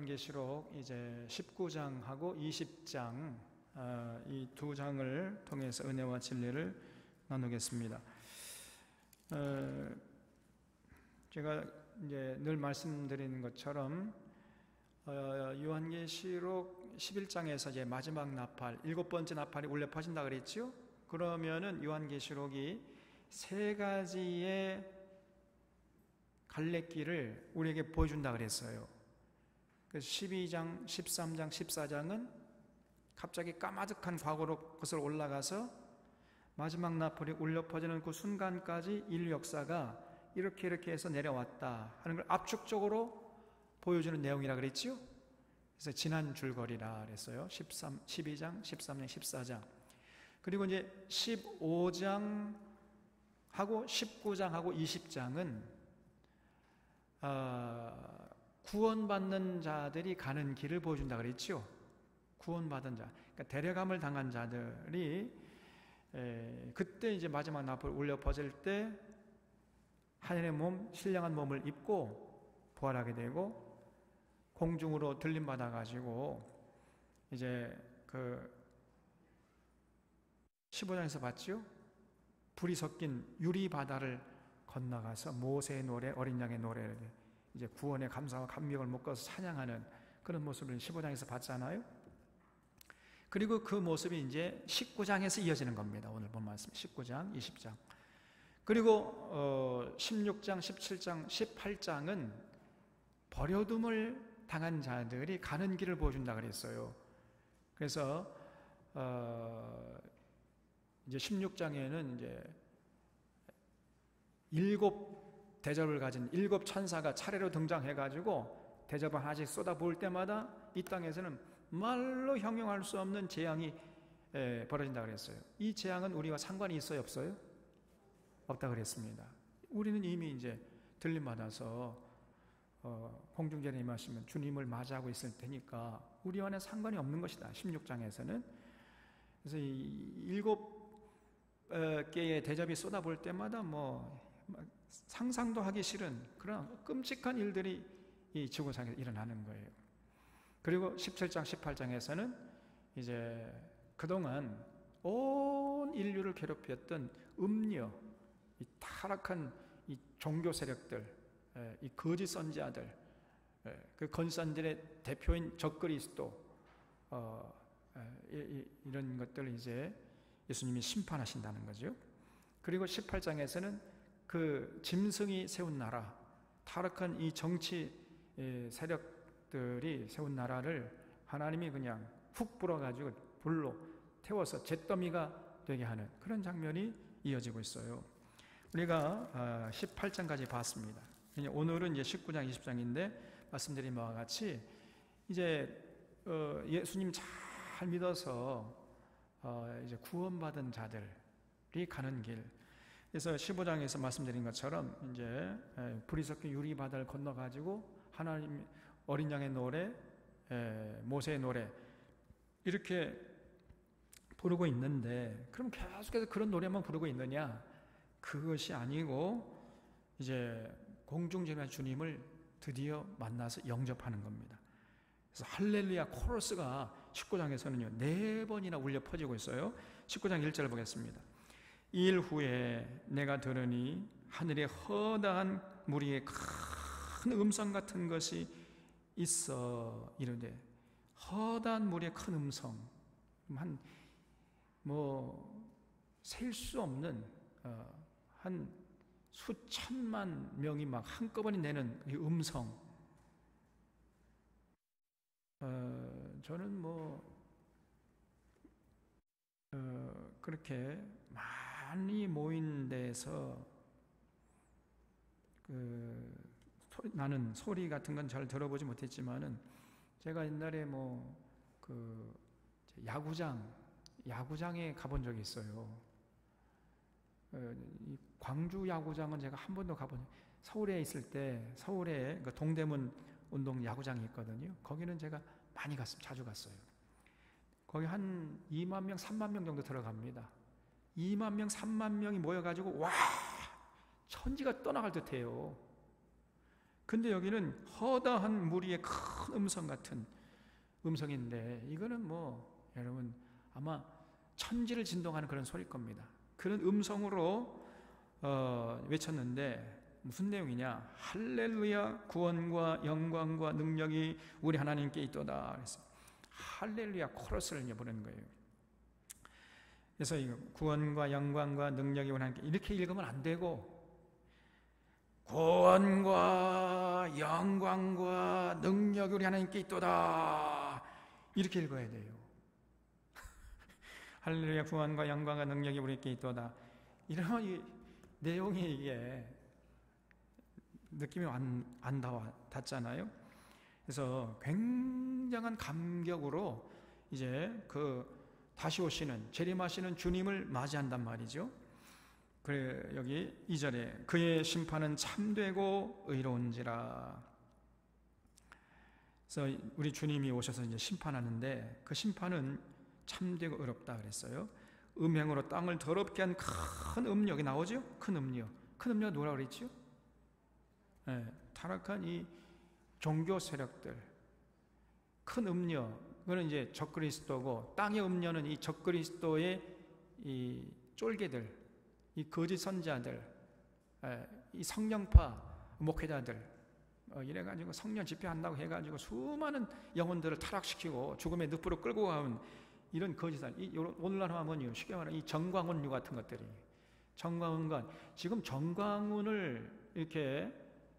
요한계시록 이제 19장하고 20장 이 두 장을 통해서 은혜와 진리를 나누겠습니다. 제가 이제 늘 말씀드리는 것처럼 요한계시록 11장에서 이제 마지막 나팔, 7번째 나팔이 울려 퍼진다 그랬죠? 그러면은 요한계시록이 세 가지의 갈래길을 우리에게 보여준다 그랬어요. 그래서 12장, 13장, 14장은 갑자기 까마득한 과거로 그것을 올라가서 마지막 나팔이 울려 퍼지는 그 순간까지 인류 역사가 이렇게 해서 내려왔다 하는 걸 압축적으로 보여주는 내용이라 그랬죠. 그래서 지난 줄거리라 그랬어요. 12장, 13장, 14장. 그리고 이제 15장하고 19장하고 20장은 구원받는 자들이 가는 길을 보여준다 그랬죠. 구원받은 자, 그러니까 데려감을 당한 자들이 그때 이제 마지막 나팔 울려 퍼질 때 하늘의 몸, 신령한 몸을 입고 부활하게 되고 공중으로 들림 받아 가지고 이제 그 15장에서 봤죠? 불이 섞인 유리 바다를 건너가서 모세의 노래, 어린 양의 노래를 이제 구원의 감사와 감격을 묶어서 찬양하는 그런 모습을 15장에서 봤잖아요. 그리고 그 모습이 이제 19장에서 이어지는 겁니다. 오늘 본 말씀 19장, 20장. 그리고 16장, 17장, 18장은 버려둠을 당한 자들이 가는 길을 보여준다 그랬어요. 그래서 이제 16장에는 이제 7 대접을 가진 7 천사가 차례로 등장해가지고 대접을 하나씩 쏟아부을 때마다 이 땅에서는 말로 형용할 수 없는 재앙이 벌어진다 그랬어요. 이 재앙은 우리와 상관이 있어요, 없어요? 없다 그랬습니다. 우리는 이미 이제 들림 받아서 공중전에 임하시면 주님을 맞이하고 있을 테니까 우리와는 상관이 없는 것이다. 16장에서는. 그래서 이 7개의 대접이 쏟아볼 때마다 뭐 상상도 하기 싫은 그런 끔찍한 일들이 이 지구상에서 일어나는 거예요. 그리고 17장, 18장에서는 이제 그동안 온 인류를 괴롭혔던 음녀, 이 타락한 이 종교 세력들, 이 거짓 선지자들, 그 건선들의 대표인 적그리스도, 이런 것들을 이제 예수님이 심판하신다는 거죠. 그리고 18장에서는 그 짐승이 세운 나라, 타락한 이 정치 세력들이 세운 나라를 하나님이 그냥 훅 불어가지고 불로 태워서 잿더미가 되게 하는 그런 장면이 이어지고 있어요. 우리가 18장까지 봤습니다. 오늘은 이제 19장, 20장인데 말씀드린 바와 같이 이제 예수님 잘 믿어서 이제 구원받은 자들이 가는 길. 그래서 15장에서 말씀드린 것처럼 이제 불이 섞인 유리 바다를 건너 가지고 하나님 어린 양의 노래, 모세의 노래 이렇게 부르고 있는데 그럼 계속해서 그런 노래만 부르고 있느냐? 그것이 아니고 이제 공중전의 주님을 드디어 만나서 영접하는 겁니다. 그래서 할렐루야 코러스가 19장에서는요 4번이나 울려 퍼지고 있어요. 19장 1절을 보겠습니다. 이일 후에 내가 들으니 하늘에 허다한 무리의 큰 음성 같은 것이 있어 이르되, 허다한 무리의 큰 음성, 한 셀 수 없는 한 수천만 명이 막 한꺼번에 내는 이 음성. 저는 그렇게 많이 모인 데서 나는 소리 같은 건 잘 들어보지 못했지만은 제가 옛날에 야구장에 가본 적이 있어요. 이 광주 야구장은 제가 한 번도 서울에 있을 때 서울에 동대문 운동 야구장이 있거든요. 거기는 제가 많이 자주 갔어요. 거기 한 2만 명, 3만 명 정도 들어갑니다. 2만 명, 3만 명이 모여가지고 와 천지가 떠나갈 듯해요. 근데 여기는 허다한 무리의 큰 음성 같은 음성인데, 이거는 뭐 여러분 아마 천지를 진동하는 그런 소리일 겁니다. 그런 음성으로 외쳤는데 무슨 내용이냐? 할렐루야, 구원과 영광과 능력이 우리 하나님께 있도다. 그래서 할렐루야 코러스를 부르는 거예요. 그래서 구원과 영광과 능력이 우리 하나님께, 이렇게 읽으면 안 되고 구원과 영광과 능력이 우리 하나님께 있도다, 이렇게 읽어야 돼요. 할렐루야, 구원과 영광과 능력이 우리께 있도다. 이러면 이 내용이 이게 느낌이 안 닿잖아요. 그래서 굉장한 감격으로 이제 다시 오시는, 재림하시는 주님을 맞이한단 말이죠. 그래, 여기 2절에 그의 심판은 참되고 의로운지라. 그래서 우리 주님이 오셔서 이제 심판하는데, 그 심판은 참되고 의롭다 그랬어요. 음행으로 땅을 더럽게 한 큰 음력이 나오죠. 큰 음력. 큰 음력 뭐라 그랬죠? 네, 타락한 이 종교 세력들. 큰 음력, 그거는 이제 적그리스도고, 땅의 음료는 이 적그리스도의 이 쫄개들, 이 거짓 선자들, 이 성령파 목회자들, 이래가지고 성령 집회한다고 해가지고 수많은 영혼들을 타락시키고 죽음의 늪으로 끌고 가는 이런 거짓들, 오늘날 하면요, 쉽게 말하면 이 정광훈류 같은 것들이, 정광훈과 지금 정광훈을 이렇게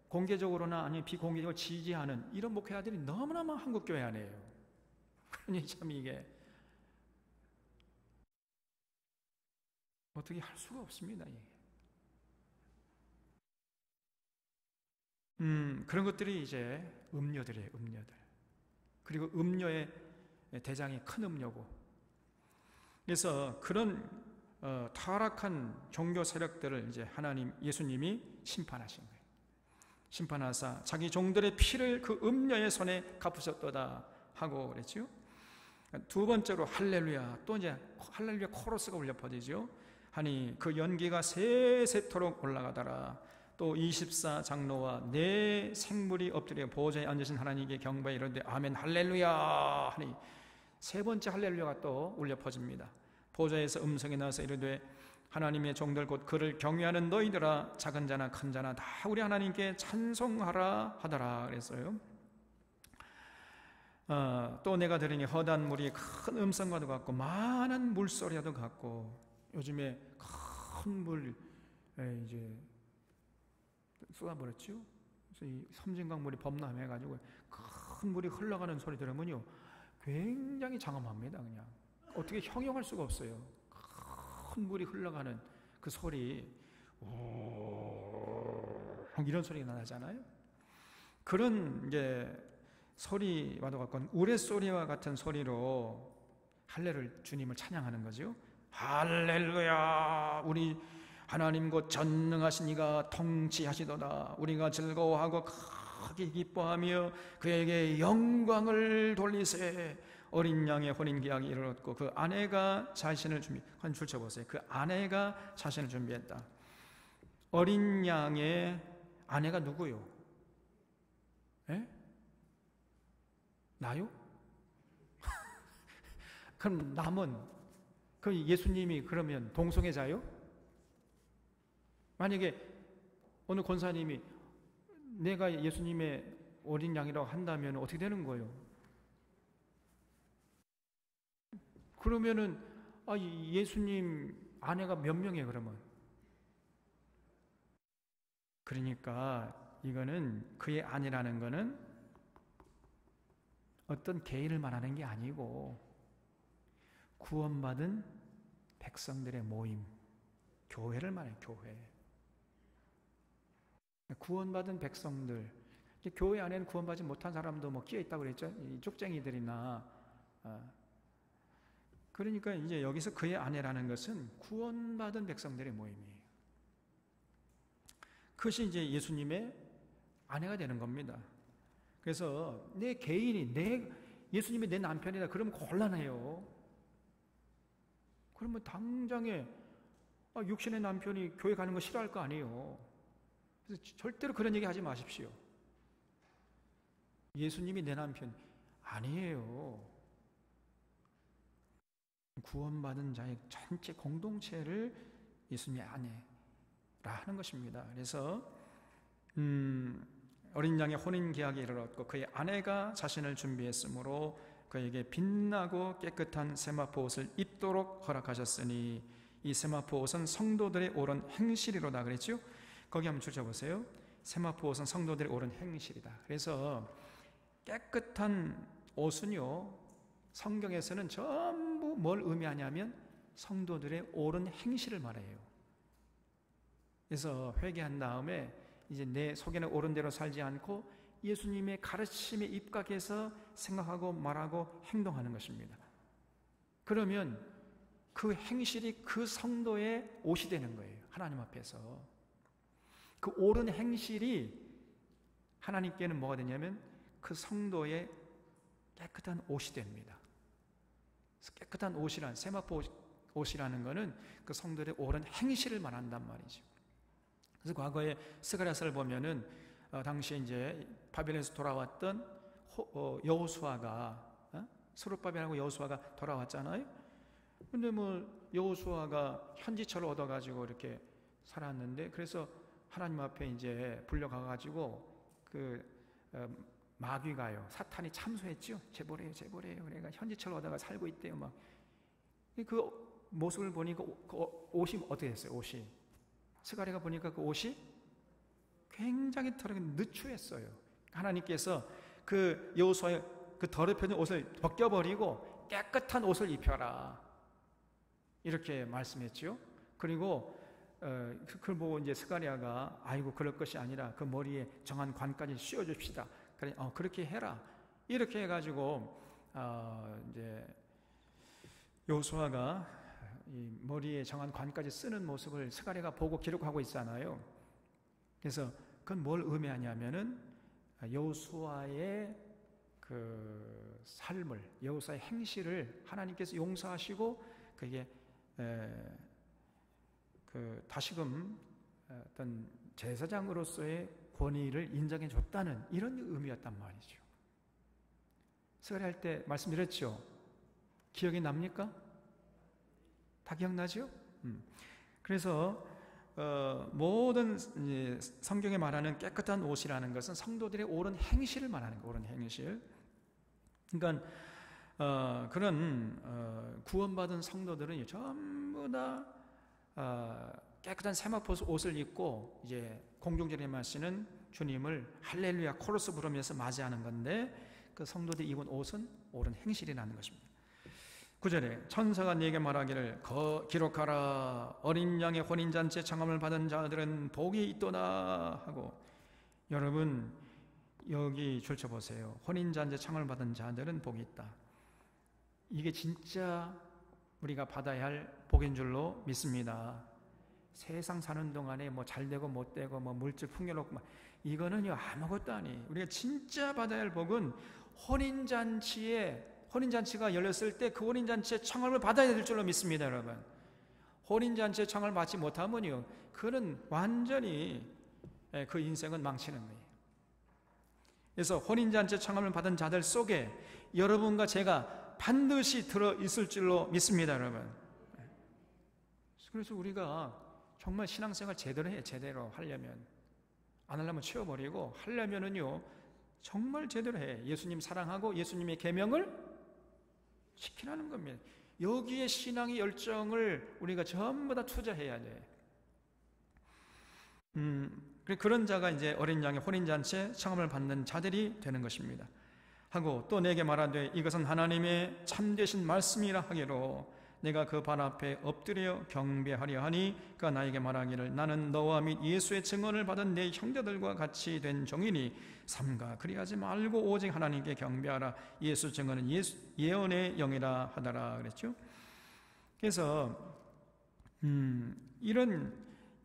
공개적으로나 아니면 비공개적으로 지지하는 이런 목회자들이 너무너무 한국 교회 안에요. 그러니 참 이게 어떻게 할 수가 없습니다. 그런 것들이 이제 음료들이에요, 음료들. 그리고 음료의 대장이 큰 음료고. 그래서 그런 타락한 종교 세력들을 이제 예수님이 심판하신 거예요. 심판하사 자기 종들의 피를 그 음녀의 손에 갚으셨도다 하고 그랬죠. 두 번째로 할렐루야, 또 이제 할렐루야 코러스가 울려 퍼지죠. 하니 그 연기가 세세토록 올라가더라. 또 24장로와 네 생물이 엎드려 보좌에 앉으신 하나님께 경배하여 이르되 아멘 할렐루야 하니, 세 번째 할렐루야가 또 울려 퍼집니다. 보좌에서 음성이 나서 이르되 하나님의 종들 곧 그를 경외하는 너희들아, 작은 자나 큰 자나 다 우리 하나님께 찬송하라 하더라 그랬어요. 또 내가 들으니 허다한 물이 큰 음성과도 같고 많은 물소리와도 같고, 요즘에 큰 물 이제 쏟아버렸죠. 그래서 이 섬진강물이 범람해가지고 큰 물이 흘러가는 소리 들으면요 굉장히 장엄합니다. 그냥 어떻게 형용할 수가 없어요. 큰 물이 흘러가는 그 소리, 이런 소리가 나잖아요. 그런 이제 소리와도 같고 우레소리와 같은 소리로 할렐루야 주님을 찬양하는 거죠. 할렐루야, 우리 하나님 곧 전능하신 이가 통치하시도다. 우리가 즐거워하고 크게 기뻐하며 그에게 영광을 돌리세. 어린 양의 혼인 계약이 이르렀고 그 아내가 자신을 준비, 한 줄 쳐보세요. 그 아내가 자신을 준비했다. 어린 양의 아내가 누구요? 에? 나요? 그럼 남은 그 예수님이 그러면 동성애자요? 만약에 어느 권사님이 내가 예수님의 어린 양이라고 한다면 어떻게 되는 거예요? 그러면은 예수님 아내가 몇 명이에요 그러면? 그러니까 이거는 그의 아내라는 거는 어떤 개인을 말하는 게 아니고 구원받은 백성들의 모임, 교회를 말해요. 교회. 구원받은 백성들, 교회 안에는 구원받지 못한 사람도 뭐 끼어 있다고 그랬죠. 이 쪽쟁이들이나. 그러니까 이제 여기서 그의 아내라는 것은 구원받은 백성들의 모임이에요. 그것이 이제 예수님의 아내가 되는 겁니다. 그래서 내 개인이 예수님이 내 남편이다 그러면 곤란해요. 그러면 당장에 육신의 남편이 교회 가는 거 싫어할 거 아니에요. 그래서 절대로 그런 얘기 하지 마십시오. 예수님이 내 남편 아니에요. 구원받은 자의 전체 공동체를 예수님의 아내라 하는 것입니다. 그래서 어린 양의 혼인 계약에 이르렀고 그의 아내가 자신을 준비했으므로 그에게 빛나고 깨끗한 세마포 옷을 입도록 허락하셨으니 이 세마포 옷은 성도들의 옳은 행실이로다 그랬죠? 거기 한번 주셔보세요. 세마포 옷은 성도들의 옳은 행실이다. 그래서 깨끗한 옷은요, 성경에서는 전부 뭘 의미하냐면 성도들의 옳은 행실을 말해요. 그래서 회개한 다음에 이제 내 속에는 옳은 대로 살지 않고 예수님의 가르침에 입각해서 생각하고 말하고 행동하는 것입니다. 그러면 그 행실이 그 성도의 옷이 되는 거예요. 하나님 앞에서. 그 옳은 행실이 하나님께는 뭐가 되냐면 그 성도의 깨끗한 옷이 됩니다. 깨끗한 옷이란, 세마포 옷이라는 것은 그 성도의 옳은 행실을 말한단 말이죠. 그래서 과거에 스가랴서를 보면은 당시에 이제 바벨론에서 돌아왔던 여호수아가 스룹바벨하고 여호수아가 돌아왔잖아요. 근데 뭐 여호수아가 현지처를 얻어가지고 이렇게 살았는데, 그래서 하나님 앞에 이제 불려가가지고 그 마귀가요, 사탄이 참소했죠. 재벌이에요. 그래가 현지처를 얻어가 살고 있대요. 막 그 모습을 보니까 그 옷이 어떻게 됐어요? 옷이 스가랴가 보니까 그 옷이 굉장히 느추했어요. 하나님께서 그 여호수아의 그 더럽혀진 옷을 벗겨버리고 깨끗한 옷을 입혀라, 이렇게 말씀했죠. 그리고 그걸 보고 이제 스가랴가 아이고 그럴 것이 아니라 그 머리에 정한 관까지 씌워줍시다. 그래, 그렇게 해라. 이렇게 해가지고 이제 여호수아가 이 머리에 정한 관까지 쓰는 모습을 스가랴가 보고 기록하고 있잖아요. 그래서 그건 뭘 의미하냐면은 여호수아의 그 삶을, 여호수아의 행실을 하나님께서 용서하시고 그게 그 다시금 어떤 제사장으로서의 권위를 인정해 줬다는 이런 의미였단 말이죠. 스가랴 할 때 말씀드렸죠. 기억이 납니까? 다 기억나죠? 그래서 모든 성경에 말하는 깨끗한 옷이라는 것은 성도들의 옳은 행실을 말하는 거예요. 옳은 행실. 그러니까 그런 구원받은 성도들은 전부 다 깨끗한 세마포 옷을 입고 이제 공중전에 마시는 주님을 할렐루야 코러스 부르면서 맞이하는 건데, 그 성도들이 입은 옷은 옳은 행실이라는 것입니다. 9절에 천사가 네게 말하기를 기록하라. 어린 양의 혼인잔치에 청함을 받은 자들은 복이 있도다 하고. 여러분 여기 줄쳐보세요. 혼인잔치에 청함을 받은 자들은 복이 있다. 이게 진짜 우리가 받아야 할 복인 줄로 믿습니다. 세상 사는 동안에 뭐 잘되고 못되고 뭐 물질 풍요롭고 이거는요 아무것도 아니에요. 우리가 진짜 받아야 할 복은 혼인잔치가 열렸을 때 그 혼인잔치의 청함을 받아야 될 줄로 믿습니다. 여러분, 혼인잔치의 청함을 받지 못하면요 그는 완전히 그 인생은 망치는 거예요. 그래서 혼인잔치의 청함을 받은 자들 속에 여러분과 제가 반드시 들어있을 줄로 믿습니다. 여러분, 그래서 우리가 정말 신앙생활 제대로 해요. 제대로 하려면, 안 하려면 치워버리고, 하려면은요 정말 제대로 해. 예수님 사랑하고 예수님의 계명을 지키라는 겁니다. 여기에 신앙의 열정을 우리가 전부 다 투자해야 돼. 그런 자가 이제 어린 양의 혼인잔치에 청함을 받는 자들이 되는 것입니다. 하고 또 내게 말하되 이것은 하나님의 참되신 말씀이라 하기로 내가 그 발 앞에 엎드려 경배하려 하니 그가 나에게 말하기를 나는 너와 및 예수의 증언을 받은 내 형제들과 같이 된 종이니 삼가 그리하지 말고 오직 하나님께 경배하라. 예수 증언은 예언의 영이라 하더라 그랬죠. 그래서 이런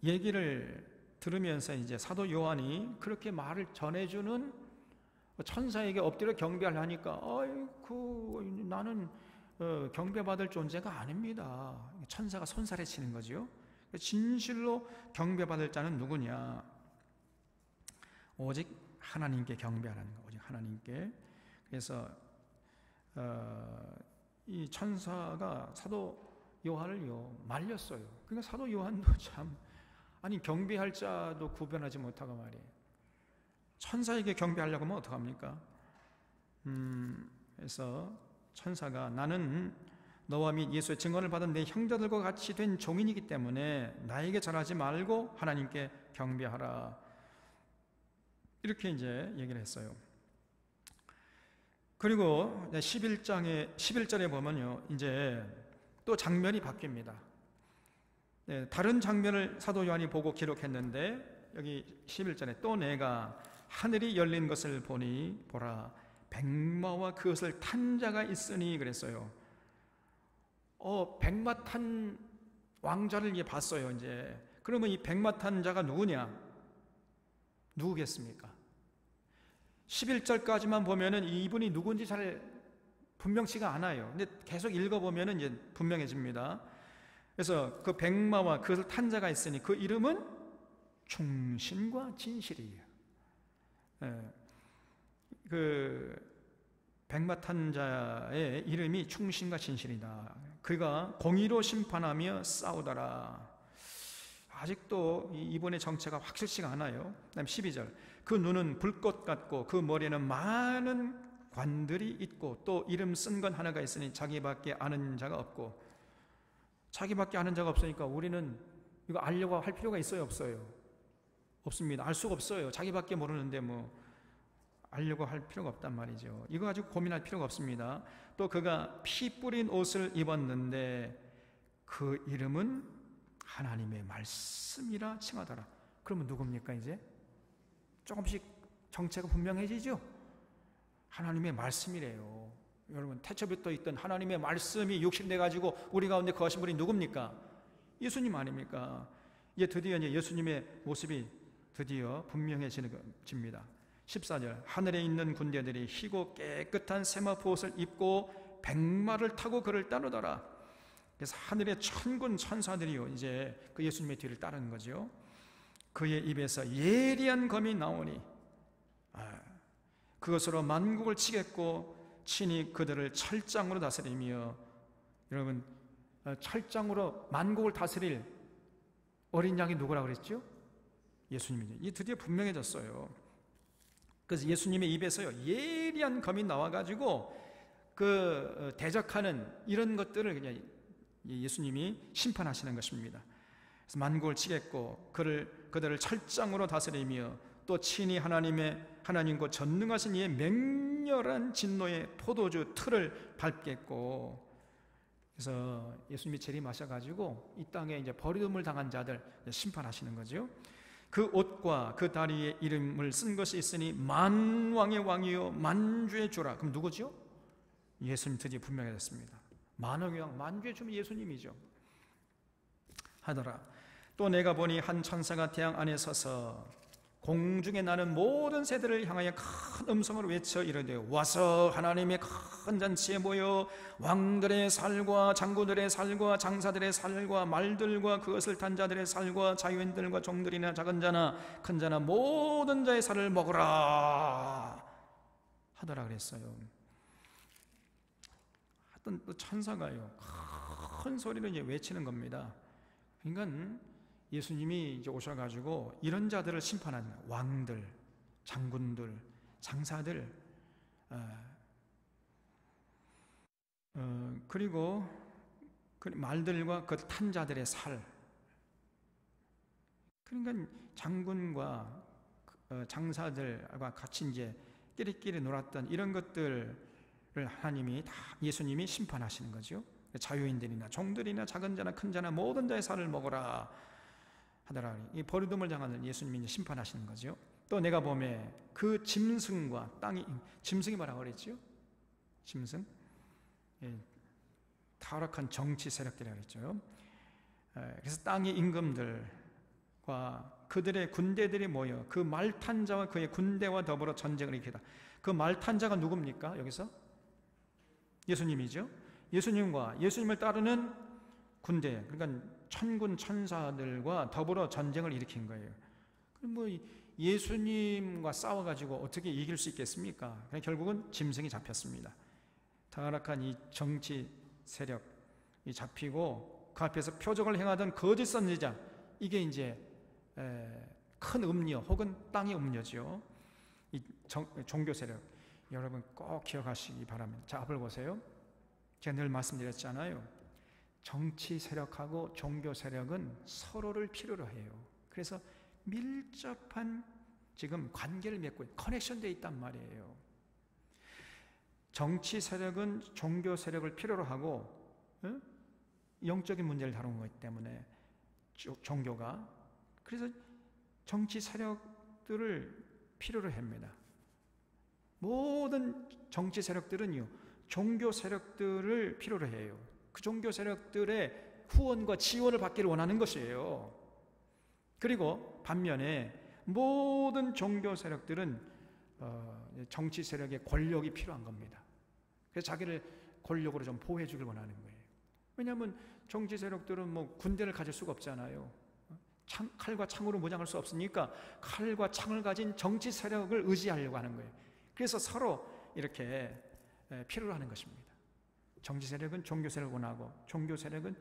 얘기를 들으면서 이제 사도 요한이 그렇게 말을 전해주는, 천사에게 엎드려 경배를 하니까 아이고 나는 경배받을 존재가 아닙니다. 천사가 손살에 치는 거죠. 진실로 경배받을 자는 누구냐? 오직 하나님께 경배하라는 거. 오직 하나님께. 그래서 이 천사가 사도 요한을요 말렸어요. 그러니까 사도 요한도 참, 아니 경배할 자도 구별하지 못하고 말이에요. 천사에게 경배하려고 하면 어떡합니까? 그래서 천사가 나는 너와 및 예수의 증언을 받은 내 형제들과 같이 된 종인이기 때문에 나에게 절하지 말고 하나님께 경배하라, 이렇게 이제 얘기를 했어요. 그리고 11절에 보면요, 이제 또 장면이 바뀝니다. 다른 장면을 사도 요한이 보고 기록했는데, 여기 11절에 또 내가 하늘이 열린 것을 보니 보라, 백마와 그것을 탄 자가 있으니 그랬어요. 백마 탄 왕자를 이제 봤어요. 이제 그러면 이 백마 탄 자가 누구겠습니까? 11절까지만 보면은 이분이 누군지 잘 분명치가 않아요. 근데 계속 읽어보면은 이제 분명해집니다. 그래서 그 백마와 그것을 탄 자가 있으니 그 이름은 충신과 진실이에요. 그 백마 탄 자의 이름이 충신과 진실이다. 그가 공의로 심판하며 싸우더라. 아직도 이분의 정체가 확실치가 않아요. 그다음 12절, 그 눈은 불꽃 같고 그 머리에는 많은 관들이 있고 또 이름 쓴 건 하나가 있으니 자기밖에 아는 자가 없고. 자기밖에 아는 자가 없으니까 우리는 이거 알려고 할 필요가 있어요, 없어요? 없습니다. 알 수가 없어요. 자기밖에 모르는데 뭐 알려고 할 필요가 없단 말이죠. 이거 가지고 고민할 필요가 없습니다. 또 그가 피 뿌린 옷을 입었는데 그 이름은 하나님의 말씀이라 칭하더라. 그러면 누굽니까? 이제 조금씩 정체가 분명해지죠. 하나님의 말씀이래요. 여러분, 태초부터 있던 하나님의 말씀이 육신돼 가지고 우리 가운데 거하신 분이 누굽니까? 예수님 아닙니까? 이제 드디어 예수님의 모습이 드디어 분명해집니다. 14절, 하늘에 있는 군대들이 희고 깨끗한 세마포 옷을 입고 백마를 타고 그를 따르더라. 그래서 하늘의 천군 천사들이요 이제 그 예수님의 뒤를 따르는 거죠. 그의 입에서 예리한 검이 나오니 그것으로 만국을 치겠고 친히 그들을 철장으로 다스리며. 여러분, 철장으로 만국을 다스릴 어린 양이 누구라 그랬죠? 예수님이죠. 이 드디어 분명해졌어요. 그래서 예수님의 입에서요 예리한 검이 나와가지고 그 대적하는 이런 것들을 그냥 예수님이 심판하시는 것입니다. 그래서 만국을 치겠고 그들을 철장으로 다스리며 또 친히 하나님과 전능하신 이의 맹렬한 진노의 포도주 틀을 밟겠고. 그래서 예수님이 재림하셔가지고 이 땅에 이제 버림을 당한 자들 심판하시는 거죠. 그 옷과 그 다리에 이름을 쓴 것이 있으니 만왕의 왕이요 만주의 주라. 그럼 누구죠? 예수님 드디어 분명해졌습니다. 만왕의 왕, 만주의 주면 예수님이죠. 하더라. 또 내가 보니 한 천사가 태양 안에 서서 공중에 나는 모든 새들을 향하여 큰 음성으로 외쳐 이르되 와서 하나님의 큰 잔치에 모여 왕들의 살과 장군들의 살과 장사들의 살과 말들과 그것을 탄 자들의 살과 자유인들과 종들이나 작은 자나 큰 자나 모든 자의 살을 먹으라 하더라 그랬어요. 하여튼 또 천사가요 큰 소리로 이제 외치는 겁니다. 그러니까 예수님이 이제 오셔가지고 이런 자들을 심판하는 왕들, 장군들, 장사들, 그리고 말들과 그 탄 자들의 살. 그러니까 장군과 장사들과 같이 이제 끼리끼리 놀았던 이런 것들을 하나님이 다 예수님이 심판하시는 거죠. 자유인들이나 종들이나 작은 자나 큰 자나 모든 자의 살을 먹어라 하더라. 이 버리둠을 당하는 예수님이 심판하시는 거죠. 또 내가 보매 그 짐승과 땅이, 짐승이 뭐라고 그랬죠? 짐승? 타락한 정치 세력들이라고 했죠. 그래서 땅의 임금들과 그들의 군대들이 모여 그 말탄 자와 그의 군대와 더불어 전쟁을 일으키다. 그 말탄 자가 누굽니까? 여기서? 예수님이죠. 예수님과 예수님을 따르는 군대, 그러니까 천군 천사들과 더불어 전쟁을 일으킨 거예요. 뭐 예수님과 싸워가지고 어떻게 이길 수 있겠습니까? 결국은 짐승이 잡혔습니다. 타락한 이 정치 세력이 잡히고 그 앞에서 표적을 행하던 거짓 선지자, 이게 이제 큰 음료 혹은 땅의 음료죠. 이 종교 세력, 여러분 꼭 기억하시기 바랍니다. 자, 앞을 보세요. 제가 늘 말씀드렸잖아요. 정치 세력하고 종교 세력은 서로를 필요로 해요. 그래서 밀접한 지금 관계를 맺고 커넥션되어 있단 말이에요. 정치 세력은 종교 세력을 필요로 하고 영적인 문제를 다루는 거기 때문에 종교가, 그래서 정치 세력들을 필요로 합니다. 모든 정치 세력들은요, 종교 세력들을 필요로 해요. 그 종교 세력들의 후원과 지원을 받기를 원하는 것이에요. 그리고 반면에 모든 종교 세력들은 정치 세력의 권력이 필요한 겁니다. 그래서 자기를 권력으로 좀 보호해 주길 원하는 거예요. 왜냐하면 정치 세력들은 뭐 군대를 가질 수가 없잖아요. 칼과 창으로 무장할 수 없으니까 칼과 창을 가진 정치 세력을 의지하려고 하는 거예요. 그래서 서로 이렇게 필요로 하는 것입니다. 정치 세력은 종교 세력을 원하고 종교 세력은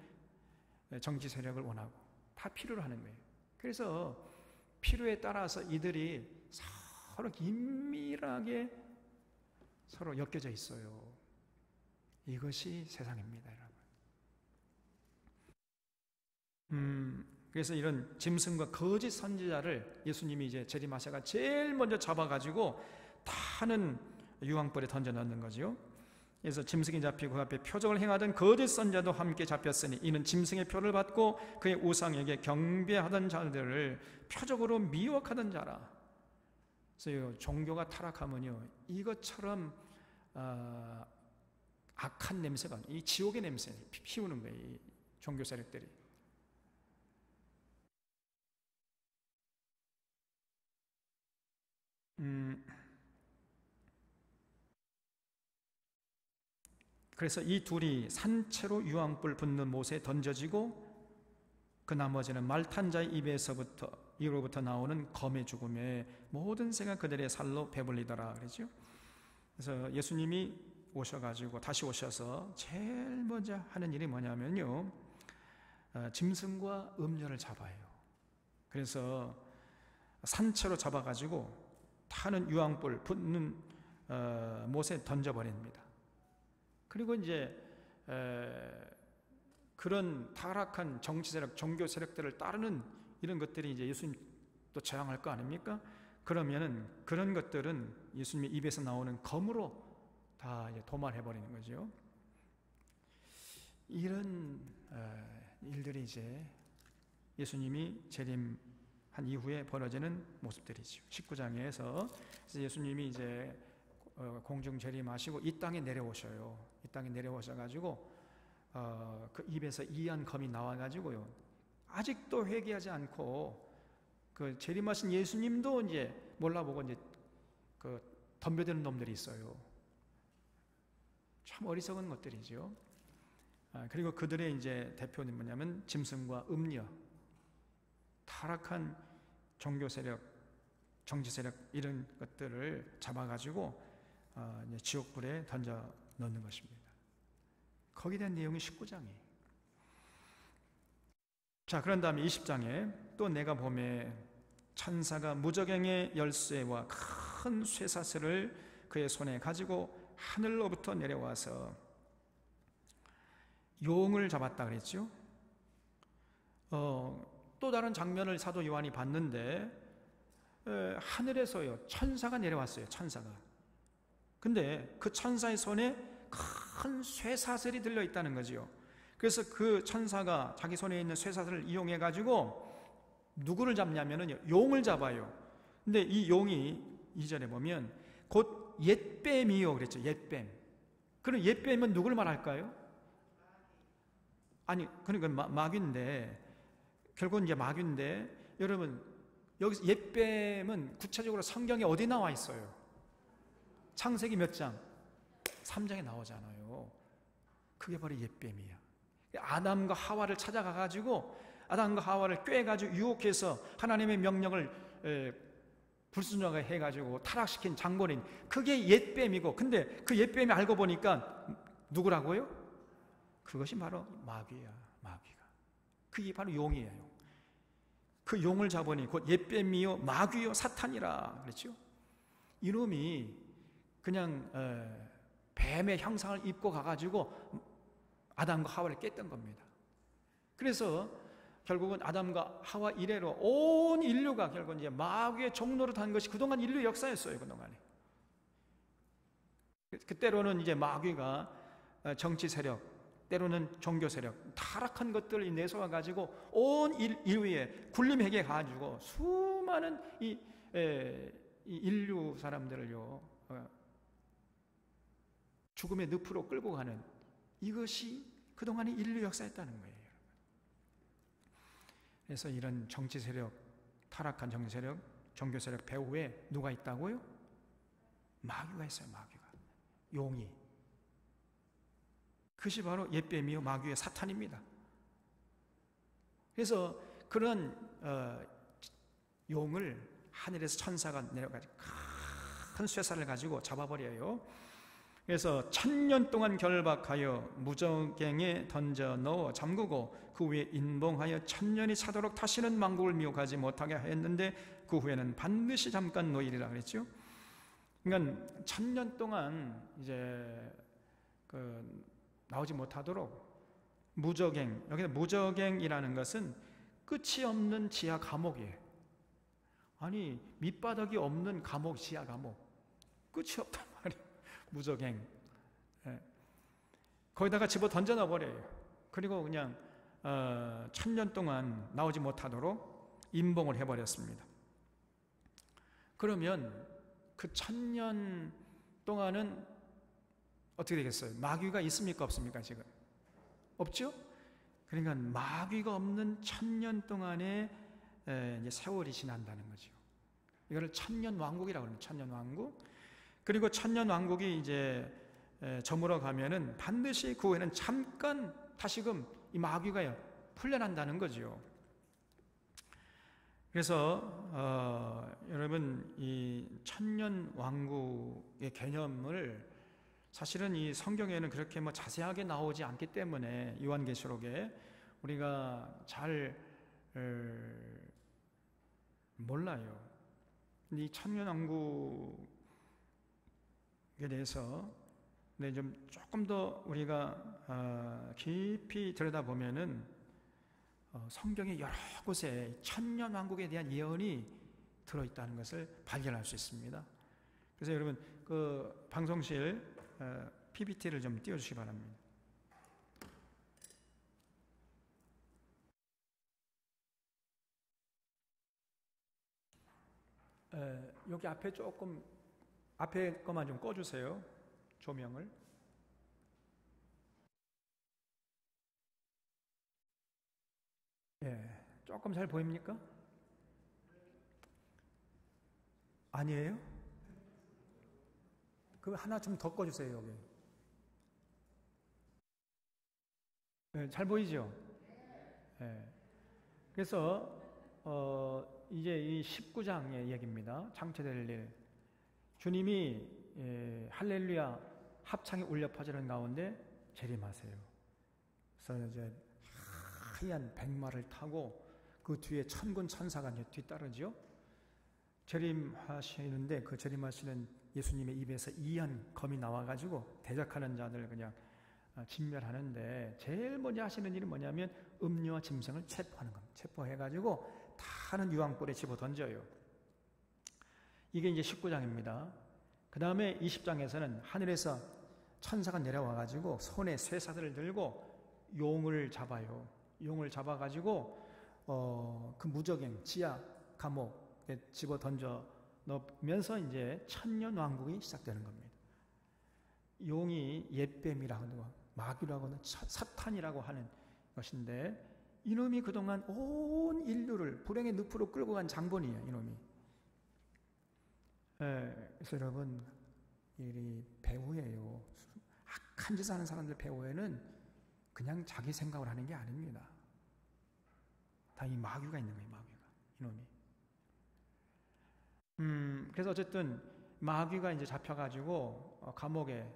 정치 세력을 원하고 다 필요로 하는 거예요. 그래서 필요에 따라서 이들이 서로 긴밀하게 서로 엮여져 있어요. 이것이 세상입니다, 여러분. 그래서 이런 짐승과 거짓 선지자를 예수님이 이제 재림하셔가 제일 먼저 잡아가지고 타는 유황불에 던져 넣는 거죠. 그래서 짐승이 잡히고 그 앞에 표적을 행하던 거짓 선지자도 함께 잡혔으니 이는 짐승의 표를 받고 그의 우상에게 경배하던 자들을 표적으로 미혹하던 자라. 그래서 종교가 타락하면요, 이것처럼 악한 냄새가, 이 지옥의 냄새 피우는 거예요, 이 종교 세력들이. 그래서 이 둘이 산채로 유황불 붙는 못에 던져지고 그 나머지는 말탄 자의 입으로부터 나오는 검의 죽음에 모든 새가 그들의 살로 배불리더라 그러죠. 그래서 예수님이 오셔가지고 다시 오셔서 제일 먼저 하는 일이 뭐냐면요, 짐승과 음녀를 잡아요. 그래서 산채로 잡아가지고 타는 유황불 붙는 못에 던져버립니다. 그리고 이제 그런 타락한 정치 세력, 종교 세력들을 따르는 이런 것들이 이제 예수님 또 저항할 거 아닙니까? 그러면은 그런 것들은 예수님의 입에서 나오는 검으로 다 도말해버리는 거죠. 이런 일들이 이제 예수님이 재림한 이후에 벌어지는 모습들이죠. 19장에서 예수님이 이제 공중 재림하시고 이 땅에 내려오셔요. 이 땅에 내려오셔가지고 그 입에서 이한 검이 나와가지고요, 아직도 회개하지 않고 그 재림하신 예수님도 이제 몰라보고 이제 그 덤벼드는 놈들이 있어요. 참 어리석은 것들이죠. 그리고 그들의 이제 대표는 뭐냐면 짐승과 음녀, 타락한 종교 세력, 정치 세력 이런 것들을 잡아가지고 이제 지옥불에 던져 넣는 것입니다. 거기에 대한 내용이 19장이에요. 자, 그런 다음에 20장에 또 내가 보매 천사가 무저갱의 열쇠와 큰 쇠사슬을 그의 손에 가지고 하늘로부터 내려와서 용을 잡았다 그랬죠. 또 다른 장면을 사도 요한이 봤는데 하늘에서요, 천사가 내려왔어요. 천사가. 근데 그 천사의 손에 큰 쇠사슬이 들려있다는 거죠. 그래서 그 천사가 자기 손에 있는 쇠사슬을 이용해 가지고 누구를 잡냐면은 용을 잡아요. 근데 이 용이 2절에 보면 곧 옛뱀이요 그랬죠. 옛뱀. 그럼 옛뱀은 누구를 말할까요? 아니, 그러니까 마귀인데, 결국은 이제 마귀인데, 여러분 여기서 옛뱀은 구체적으로 성경에 어디 나와 있어요? 창세기 몇 장? 3장에 나오잖아요. 그게 바로 옛뱀이야. 아담과 하와를 찾아가가지고 아담과 하와를 꿰가지고 유혹해서 하나님의 명령을 불순종하게 해가지고 타락시킨 장본인, 그게 옛뱀이고, 근데 그 옛뱀이 알고 보니까 누구라고요? 그것이 바로 마귀야. 마귀가, 그게 바로 용이에요. 그 용을 잡으니 곧 옛뱀이요 마귀요 사탄이라 그랬죠. 이놈이 그냥 뱀의 형상을 입고 가가지고 아담과 하와를 깼던 겁니다. 그래서 결국은 아담과 하와 이래로 온 인류가 결국 이제 마귀의 종노릇 한 것이 그동안 인류 역사였어요. 그동안에. 그때로는 이제 마귀가 정치 세력, 때로는 종교 세력, 타락한 것들을 내세워 가지고 온 인류에 군림하게 가지고 수많은 이 인류 사람들을요 죽음의 늪으로 끌고 가는, 이것이 그동안의 인류 역사였다는 거예요. 그래서 이런 정치 세력, 타락한 정치 세력, 종교 세력 배후에 누가 있다고요? 마귀가 있어요. 마귀가, 용이. 그것이 바로 옛뱀이요 마귀의 사탄입니다. 그래서 그런 용을 하늘에서 천사가 내려가지고 큰 쇠살을 가지고 잡아버려요. 그래서 1000년 동안 결박하여 무저갱에 던져 넣어 잠그고 그 후에 인봉하여 1000년이 차도록 다시는 만국을 미혹하지 못하게 했는데 그 후에는 반드시 잠깐 놓이리라 그랬죠. 그러니까 1000년 동안 이제 나오지 못하도록 무저갱, 여기서 무저갱이라는 것은 끝이 없는 지하 감옥이에요. 아니 밑바닥이 없는 감옥, 지하 감옥, 끝이 없단 말이에요. 무저갱. 거기다가 집어 던져 넣어버려요. 그리고 그냥 1000년 동안 나오지 못하도록 임봉을 해버렸습니다. 그러면 그 1000년 동안은 어떻게 되겠어요? 마귀가 있습니까 없습니까? 지금 없죠? 그러니까 마귀가 없는 1000년 동안의 이제 세월이 지난다는 거죠. 이거를 천년 왕국이라고 합니다. 천년 왕국. 그리고 천년 왕국이 이제 저물어 가면은 반드시 그 후에는 잠깐 다시금 이 마귀가 풀려난다는 거죠. 그래서 여러분 이 천년 왕국의 개념을 사실은 이 성경에는 그렇게 뭐 자세하게 나오지 않기 때문에 요한계시록에 우리가 잘 몰라요. 이 천년왕국에 대해서 좀 조금 더 우리가 깊이 들여다보면은 성경의 여러 곳에 천년왕국에 대한 예언이 들어있다는 것을 발견할 수 있습니다. 그래서 여러분 그 방송실 PPT를 좀 띄워주시기 바랍니다. 여기 앞에 조금 앞에 것만 좀 꺼주세요. 조명을. 조금 잘 보입니까? 아니에요? 그럼 하나 좀 더 꺼주세요. 여기. 잘 보이죠? 그래서 이제 이 19장의 얘기입니다. 창조될 일. 주님이 할렐루야 합창이 울려 퍼지는 가운데 재림하세요. 그래서 이제 하얀 백마를 타고 그 뒤에 천군 천사가 뒤따르죠. 재림하시는데 그 재림하시는 예수님의 입에서 이한 검이 나와가지고 대적하는 자들을 그냥 진멸하는데 제일 먼저 하시는 일이 뭐냐면 음료와 짐승을 체포하는 겁니다. 체포해가지고 타는 유황불에 집어 던져요. 이게 이제 19장입니다. 그 다음에 20장에서는 하늘에서 천사가 내려와가지고 손에 쇠사슬을 들고 용을 잡아요. 용을 잡아가지고 그 무저갱 지하 감옥에 집어 던져 넣으면서 이제 천년 왕국이 시작되는 겁니다. 용이 옛뱀이라고 하고 마귀라고 하는 사탄이라고 하는 것인데 이놈이 그동안 온 인류를 불행의 늪으로 끌고 간 장본이에요. 이놈이. 그래서 여러분 이 배후에요. 악한 짓 하는 사람들 배후에는 그냥 자기 생각을 하는 게 아닙니다. 다 이 마귀가 있는 거예요. 마귀가. 이놈이. 그래서 어쨌든 마귀가 이제 잡혀가지고 감옥에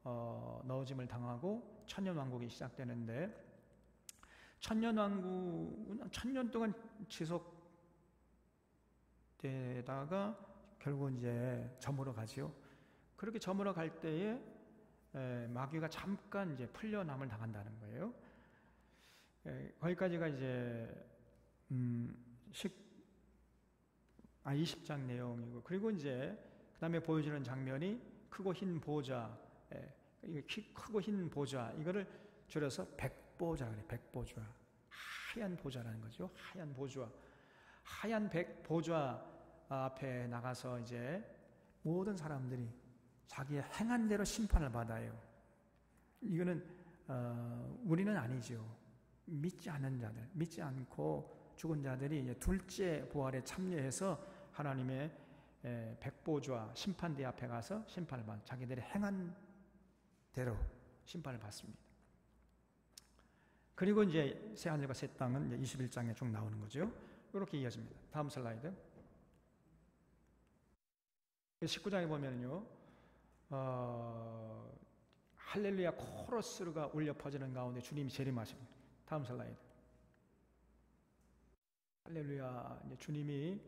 넣어짐을 당하고 천년왕국이 시작되는데, 천년왕국은 1000년 동안 지속되다가 결국 이제 저물어 가지요. 그렇게 저물어 갈 때에 마귀가 잠깐 이제 풀려남을 당한다는 거예요. 거기까지가 이제 20장 내용이고, 그리고 이제 그 다음에 보여주는 장면이 크고 흰 보좌, 크고 흰 보좌, 이거를 줄여서 백보좌라 그래요. 백보좌, 하얀 보좌라는 거죠. 하얀 보좌, 하얀 백보좌 앞에 나가서 이제 모든 사람들이 자기의 행한 대로 심판을 받아요. 이거는 우리는 아니죠. 믿지 않는 자들, 믿지 않고 죽은 자들이 이제 둘째 부활에 참여해서 하나님의 백보좌 심판대 앞에 가서 심판을 받, 자기들이 행한 대로 심판을 받습니다. 그리고 이제 새 하늘과 새 땅은 이제 21장에 쭉 나오는 거죠. 이렇게 이어집니다. 다음 슬라이드. 19장에 보면요, 할렐루야 코러스가 울려 퍼지는 가운데 주님이 재림하십니다. 다음 슬라이드. 할렐루야, 이제 주님이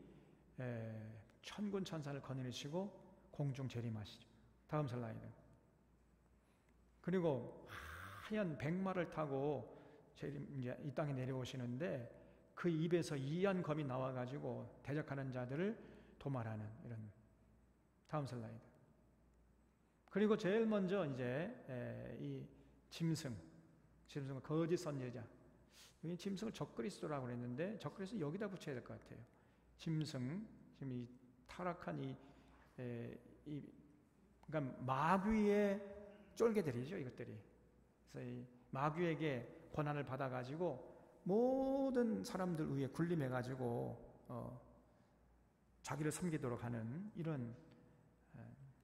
천군 천사를 거느리시고 공중 재림하시죠. 다음 슬라이드. 그리고 하얀 백마를 타고 이제 이 땅에 내려오시는데, 그 입에서 이한 검이 나와가지고 대적하는 자들을 도말하는 이런. 다음 슬라이드. 그리고 제일 먼저 이제 이 짐승은 거짓 선지자. 여기 짐승을 적그리스도라고 그랬는데, 적그리스도 여기다 붙여야 될 것 같아요. 짐승, 지금 이 타락한 그러니까 마귀의 쫄개들이죠, 이것들이. 그래서 이 마귀에게 권한을 받아가지고 모든 사람들 위에 군림해가지고 자기를 섬기도록 하는 이런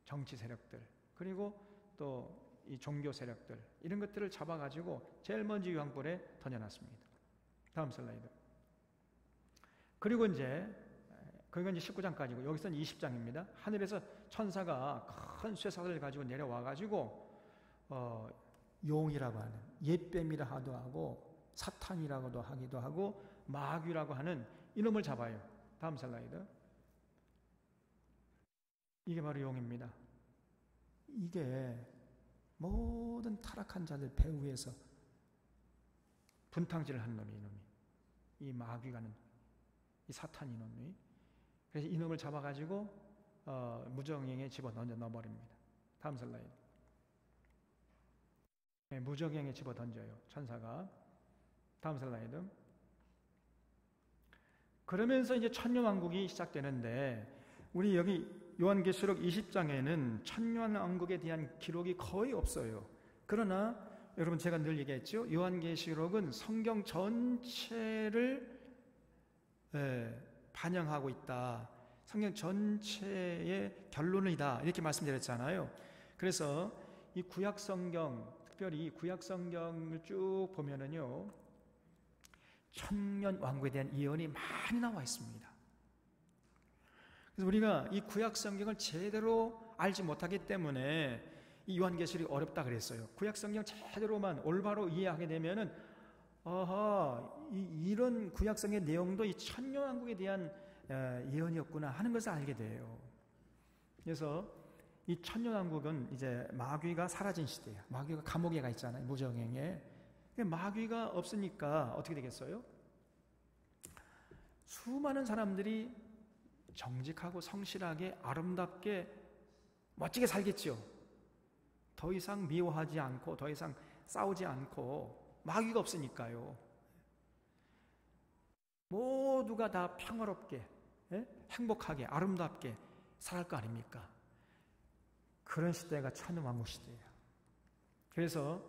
정치 세력들, 그리고 또 이 종교 세력들, 이런 것들을 잡아가지고 제일 먼저 유황불에 던져놨습니다. 다음 슬라이드. 그리고 이제 그건 이제 19장까지고, 여기서는 20장입니다. 하늘에서 천사가 큰 쇠사슬을 가지고 내려와가지고 용이라고 하는, 옛뱀이라 하도 하고 사탄이라고도 하기도 하고 마귀라고 하는 이놈을 잡아요. 다음 슬라이드. 이게 바로 용입니다. 이게 모든 타락한 자들 배 위에서 분탕질을 한 놈이, 이놈이, 이 마귀가는, 이 사탄 이놈이. 그래서 이놈을 잡아가지고 무정행에 집어 넣어버립니다. 다음 슬라이드. 무정행에 집어 던져요, 천사가. 다음 슬라이드. 그러면서 이제 천년왕국이 시작되는데, 우리 여기 요한계시록 20장에는 천년왕국에 대한 기록이 거의 없어요. 그러나 여러분, 제가 늘 얘기했죠. 요한계시록은 성경 전체를 반영하고 있다. 성경 전체의 결론이다. 이렇게 말씀드렸잖아요. 그래서 이 구약성경, 특별히 구약성경을 쭉 보면은요, 천년왕국에 대한 예언이 많이 나와 있습니다. 그래서 우리가 이 구약성경을 제대로 알지 못하기 때문에 이 요한계시록이 어렵다 그랬어요. 구약성경 제대로만 올바로 이해하게 되면은, 이런 구약성의 내용도 이 천년왕국에 대한 예언이었구나 하는 것을 알게 돼요. 그래서 이 천년왕국은 이제 마귀가 사라진 시대예요. 마귀가 감옥에 가 있잖아요, 무정행에. 마귀가 없으니까 어떻게 되겠어요? 수많은 사람들이 정직하고 성실하게 아름답게 멋지게 살겠죠. 더 이상 미워하지 않고, 더 이상 싸우지 않고, 마귀가 없으니까요. 모두가 다 평화롭게, 행복하게, 아름답게 살할 거 아닙니까? 그런 시대가 천년왕국 시대예요. 그래서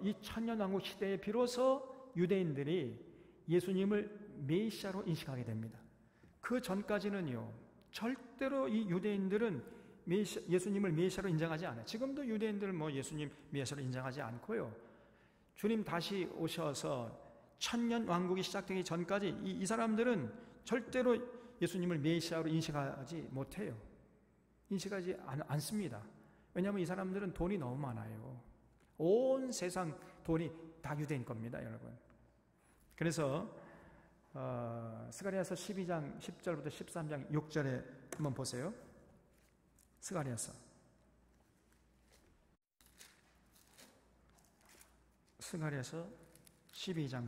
이 천년왕국 시대에 비로소 유대인들이 예수님을 메시아로 인식하게 됩니다. 그 전까지는요, 절대로 이 유대인들은 예수님을 메시아로 인정하지 않아요. 지금도 유대인들은 예수님 메시아로 인정하지 않고요. 주님 다시 오셔서 천년 왕국이 시작되기 전까지 이 사람들은 절대로 예수님을 메시아로 인식하지 못해요. 인식하지 않습니다. 왜냐하면 이 사람들은 돈이 너무 많아요. 온 세상 돈이 다 유대인 겁니다, 여러분. 그래서 스가랴서 12장 10절부터 13장 6절에 한번 보세요. 스가랴서 12장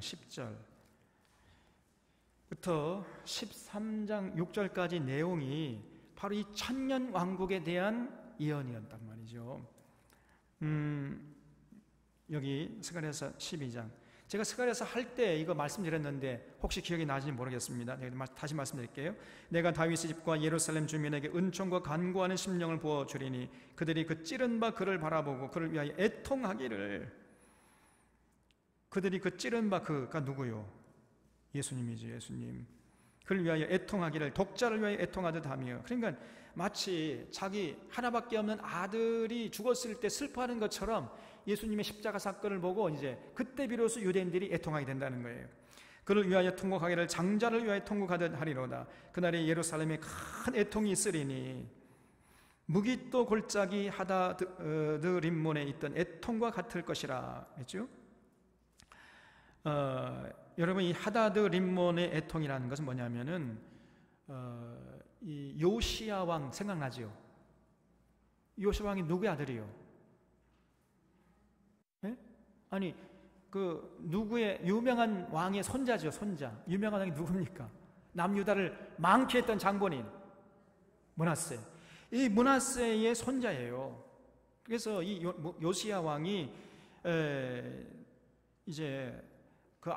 10절부터 13장 6절까지 내용이 바로 이 천년 왕국에 대한 예언이었단 말이죠. 여기 스가랴서 12장, 제가 스가랴서 할 때 이거 말씀드렸는데 혹시 기억이 나는지 모르겠습니다. 다시 말씀드릴게요. 내가 다윗의 집과 예루살렘 주민에게 은총과 간구하는 심령을 부어주리니 그들이 그 찌른 바 그를 바라보고 그를 위하여 애통하기를. 그들이 그 찌른 바 그가 누구요? 예수님이죠. 예수님. 그를 위하여 애통하기를 독자를 위하여 애통하듯 하며, 그러니까 마치 자기 하나밖에 없는 아들이 죽었을 때 슬퍼하는 것처럼 예수님의 십자가 사건을 보고 이제 그때 비로소 유대인들이 애통하게 된다는 거예요. 그를 위하여 통곡하기를 장자를 위하여 통곡하듯 하리로다. 그날에 예루살렘에 큰 애통이 있으리니 무기또 골짜기 하다드 림몬에 있던 애통과 같을 것이라 했죠. 여러분, 이 하다드 림몬의 애통이라는 것은 뭐냐면은 이 요시야 왕 생각나죠? 요시야 왕이 누구의 아들이요? 네? 아니, 그 누구의 유명한 왕의 손자죠, 손자. 유명한 왕이 누굽니까? 남유다를 망치했던 장본인 므낫세. 이 므낫세의 손자예요. 그래서 이 요시야 왕이 이제 그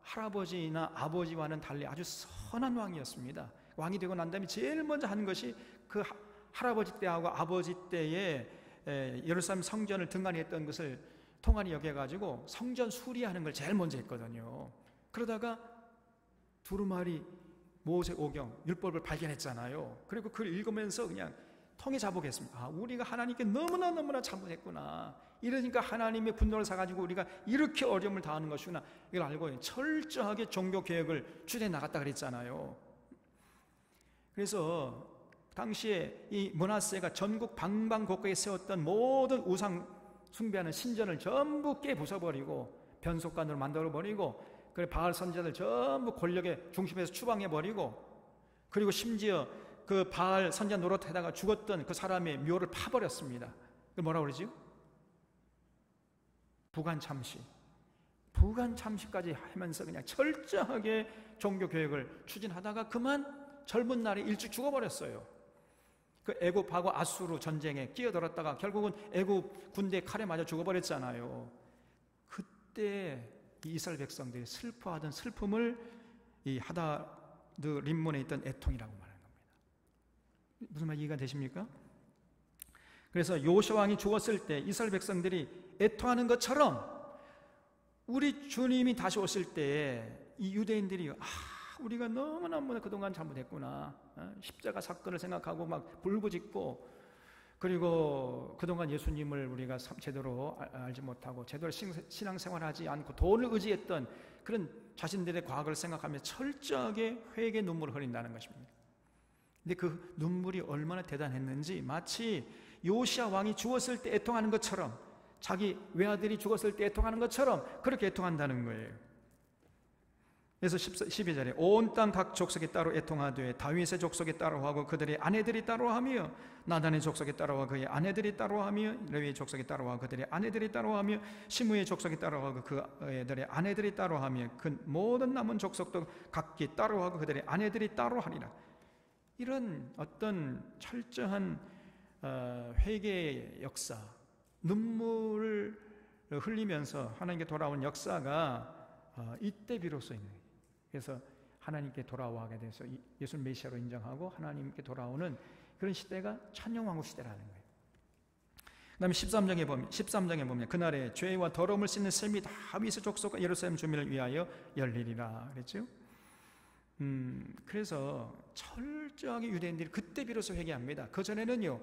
할아버지나 아버지와는 달리 아주 선한 왕이었습니다. 왕이 되고 난 다음에 제일 먼저 한 것이 그 할아버지 때하고 아버지 때에 예루살렘 성전을 등한히 했던 것을 통한히 여겨가지고 성전 수리하는 걸 제일 먼저 했거든요. 그러다가 두루마리 모세오경 율법을 발견했잖아요. 그리고 그걸 읽으면서 그냥 통에 자복했습니다. 아, 우리가 하나님께 너무나 잘못했구나. 이러니까 하나님의 분노를 사가지고 우리가 이렇게 어려움을 당하는 것이구나. 이걸 알고 철저하게 종교 개혁을 추진해 나갔다 그랬잖아요. 그래서 당시에 이 므낫세가 전국 방방곡곡에 세웠던 모든 우상 숭배하는 신전을 전부 깨부숴버리고 변속관으로 만들어버리고, 그리고 바알 선지자들 전부 권력의 중심에서 추방해버리고, 그리고 심지어 그 바알 선지자 노릇하다가 죽었던 그 사람의 묘를 파버렸습니다. 그걸 뭐라고 그러죠? 부관참시까지 하면서 그냥 철저하게 종교개혁을 추진하다가 그만 젊은 날에 일찍 죽어버렸어요. 그 애굽하고 아수르 전쟁에 끼어들었다가 결국은 애굽 군대 칼에 맞아 죽어버렸잖아요. 그때 이 이스라엘 백성들이 슬퍼하던 슬픔을 이 하다드 림몬에 있던 애통이라고 말하는 겁니다. 무슨 말 이해가 되십니까? 그래서 요시야 왕이 죽었을 때 이스라엘 백성들이 애통하는 것처럼 우리 주님이 다시 오실 때 이 유대인들이 우리가 너무나 그동안 잘못했구나. 십자가 사건을 생각하고 막 불부짓고, 그리고 그동안 예수님을 우리가 제대로 알지 못하고 제대로 신앙생활하지 않고 돈을 의지했던 그런 자신들의 과거를 생각하며 철저하게 회개 눈물을 흘린다는 것입니다. 근데 그 눈물이 얼마나 대단했는지 마치 요시야 왕이 죽었을 때 애통하는 것처럼, 자기 외아들이 죽었을 때 애통하는 것처럼 그렇게 애통한다는 거예요. 그래서 12절에 온 땅 각 족속이 따로 애통하되 다윗의 족속이 따로하고 그들의 아내들이 따로하며 나단의 족속이 따로하고 그의 아내들이 따로하며 레위의 족속이 따로하고 그들의 아내들이 따로하며 시므의 족속이 따로하고 그들의 아내들이 따로하며 그 모든 남은 족속도 각기 따로하고 그들의 아내들이 따로하리라. 이런 어떤 철저한 회개의 역사, 눈물을 흘리면서 하나님께 돌아온 역사가 이때 비로소 있는 거예요. 그래서 하나님께 돌아오게 돼서 예수를 메시아로 인정하고 하나님께 돌아오는 그런 시대가 천년왕국 시대라는 거예요. 그 다음에 13장에 보면 그날에 죄와 더러움을 씻는 셈이 다윗의 족속과 예루살렘 주민을 위하여 열리리라 그랬죠. 그래서 철저하게 유대인들이 그때 비로소 회개합니다. 그전에는요,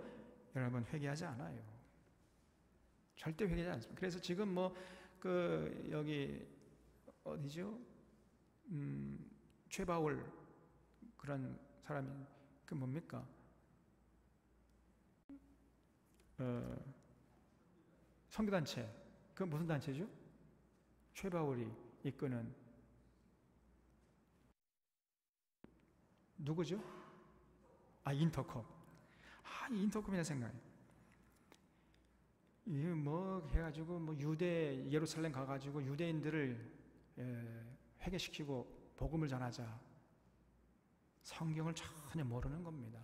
여러분 회개하지 않아요. 절대 회개하지 않습니다. 그래서 지금 여기 어디죠? 최바울 그런 사람이 그 뭡니까? 선교단체. 그 무슨 단체죠? 최바울이 이끄는 누구죠? 인터컵. 인터컵이나 생각해. 뭐 해가지고 뭐 유대 예루살렘 가가지고 유대인들을 회개시키고 복음을 전하자. 성경을 전혀 모르는 겁니다.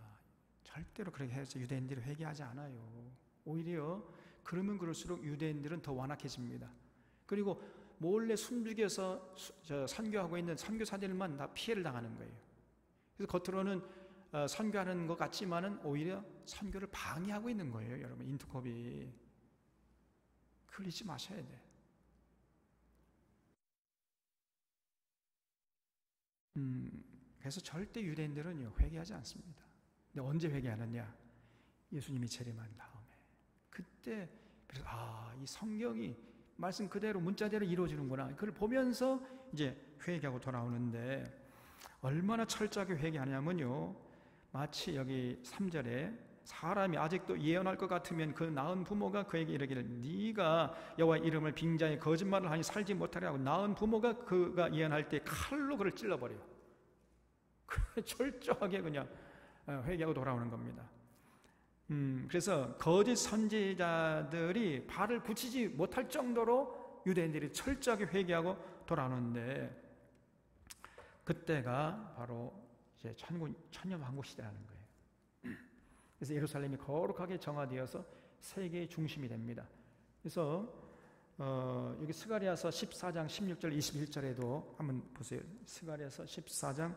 절대로 그렇게 해서 유대인들이 회개하지 않아요. 오히려 그러면 그럴수록 유대인들은 더 완악해집니다. 그리고 몰래 숨죽여서 선교하고 있는 선교사들만 다 피해를 당하는 거예요. 그래서 겉으로는 선교하는 것 같지만은 오히려 선교를 방해하고 있는 거예요, 여러분. 인터컵이. 그걸 잊지 마셔야 돼. 그래서 절대 유대인들은요 회개하지 않습니다. 근데 언제 회개하느냐? 예수님이 재림한 다음에. 그때 그래서 이 성경이 말씀 그대로 문자대로 이루어지는구나. 그걸 보면서 이제 회개하고 돌아오는데 얼마나 철저하게 회개하냐면요. 마치 여기 3절에 사람이 아직도 예언할 것 같으면 그 낳은 부모가 그에게 이르기를 네가 여호와의 이름을 빙자해 거짓말을 하니 살지 못하게 하고 낳은 부모가 그가 예언할 때 칼로 그를 찔러버려요. 철저하게 그냥 회개하고 돌아오는 겁니다. 그래서 거짓 선지자들이 발을 굳히지 못할 정도로 유대인들이 철저하게 회개하고 돌아오는데 그때가 바로 이제 천년왕국 시대라는 거예요. 그래서 예루살렘이 거룩하게 정화되어서 세계의 중심이 됩니다. 그래서 여기 스가랴서 14장 16절 21절에도 한번 보세요. 스가랴서 14장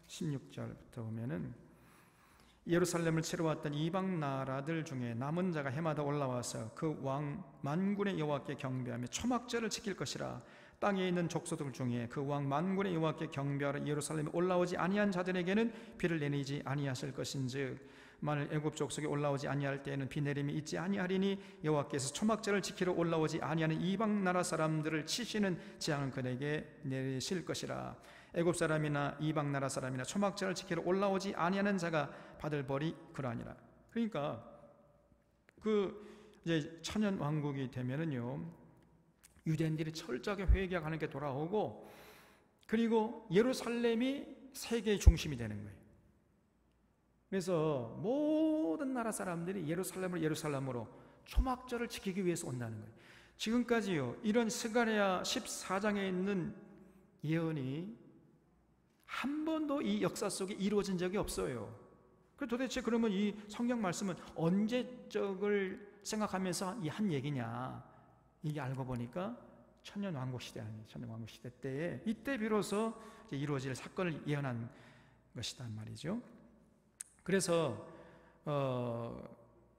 16절부터 보면은 예루살렘을 치러왔던 이방 나라들 중에 남은 자가 해마다 올라와서 그 왕 만군의 여호와께 경배하며 초막절을 지킬 것이라. 땅에 있는 족속들 중에 그 왕 만군의 여호와께 경배하러 예루살렘에 올라오지 아니한 자들에게는 비를 내리지 아니하실 것인즉 만일 애굽 족속에 올라오지 아니할 때에는 비 내림이 있지 아니하리니 여호와께서 초막절을 지키러 올라오지 아니하는 이방 나라 사람들을 치시는 재앙을 그에게 내리실 것이라. 애굽 사람이나 이방 나라 사람이나 초막절을 지키러 올라오지 아니하는 자가 받을 벌이 그러하니라. 그러니까 그 이제 천년 왕국이 되면은요 유대인들이 철저하게 회개하고 하는 게 돌아오고 그리고 예루살렘이 세계의 중심이 되는 거예요. 그래서 모든 나라 사람들이 예루살렘으로 초막절을 지키기 위해서 온다는 거예요. 지금까지요 이런 스가랴 14장에 있는 예언이 한 번도 이 역사 속에 이루어진 적이 없어요. 도대체 그러면 이 성경 말씀은 언제적을 생각하면서 한 얘기냐? 이게 알고 보니까 천년왕국 시대 아니에요. 천년왕국 시대 때에 이때 비로소 이루어질 사건을 예언한 것이란 말이죠. 그래서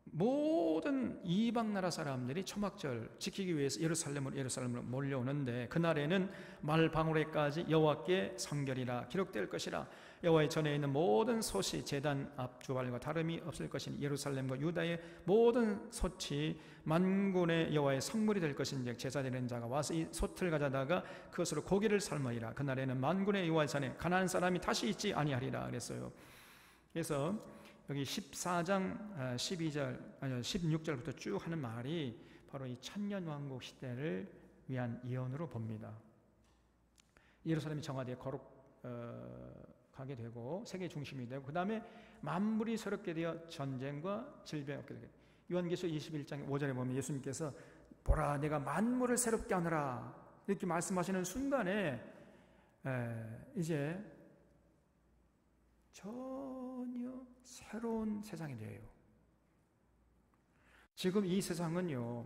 모든 이방 나라 사람들이 초막절 지키기 위해서 예루살렘으로 몰려오는데 그날에는 말방울에까지 여호와께 성결이라 기록될 것이라. 여호와의 전에 있는 모든 솥이 제단 앞 주발과 다름이 없을 것이니 예루살렘과 유다의 모든 솥이 만군의 여호와의 성물이 될 것인즉 제사드리는 자가 와서 이 솥을 가져다가 그것으로 고기를 삶으리라. 그날에는 만군의 여호와의 전에 가나안 사람이 다시 있지 아니하리라 그랬어요. 그래서 여기 14장 16절부터 쭉 하는 말이 바로 이 천년왕국 시대를 위한 예언으로 봅니다. 예루살렘이 정화되어 거룩하게 되고 세계 중심이 되고 그 다음에 만물이 새롭게 되어 전쟁과 질병이 없게 되고 요한계시록 21장 5절에 보면 예수님께서 보라 내가 만물을 새롭게 하노라 이렇게 말씀하시는 순간에 이제 전혀 새로운 세상이 돼요. 지금 이 세상은요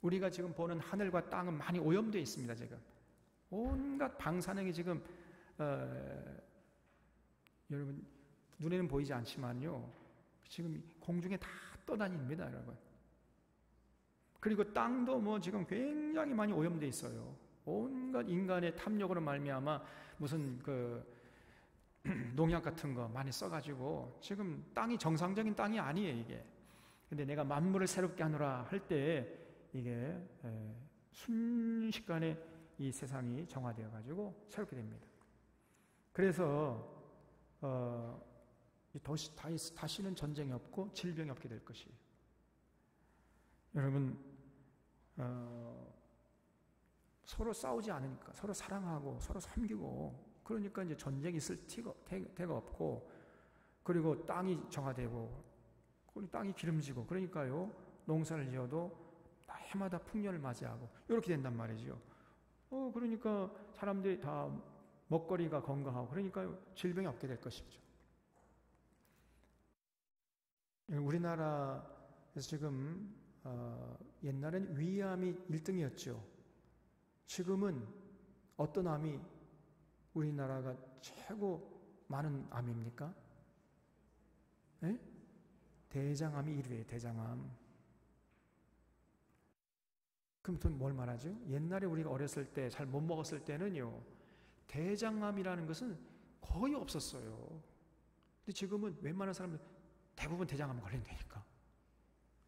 우리가 지금 보는 하늘과 땅은 많이 오염되어 있습니다. 지금 온갖 방사능이 지금 여러분 눈에는 보이지 않지만요 지금 공중에 다 떠다닙니다, 여러분. 그리고 땅도 뭐 지금 굉장히 많이 오염되어 있어요. 온갖 인간의 탐욕으로 말미암아 무슨 농약 같은 거 많이 써가지고 지금 땅이 정상적인 땅이 아니에요, 이게. 근데 내가 만물을 새롭게 하노라 할 때 이게 순식간에 이 세상이 정화되어 가지고 새롭게 됩니다. 그래서 다시는 전쟁이 없고 질병이 없게 될 것이에요. 여러분, 서로 싸우지 않으니까, 서로 사랑하고 서로 섬기고, 그러니까 이제 전쟁이 있을 데가 없고, 그리고 땅이 정화되고, 그리고 땅이 기름지고, 그러니까요, 농사를 지어도 해마다 풍년을 맞이하고 이렇게 된단 말이죠. 그러니까 사람들이 다 먹거리가 건강하고, 그러니까 질병이 없게 될 것이죠. 우리나라에서 지금 옛날엔 위암이 1등이었죠. 지금은 어떤 암이 우리나라가 최고 많은 암입니까? 네? 대장암이 1위예요. 대장암. 그럼 또 뭘 말하죠? 옛날에 우리가 어렸을 때 잘 못 먹었을 때는요, 대장암이라는 것은 거의 없었어요. 근데 지금은 웬만한 사람들 대부분 대장암 걸린다니까.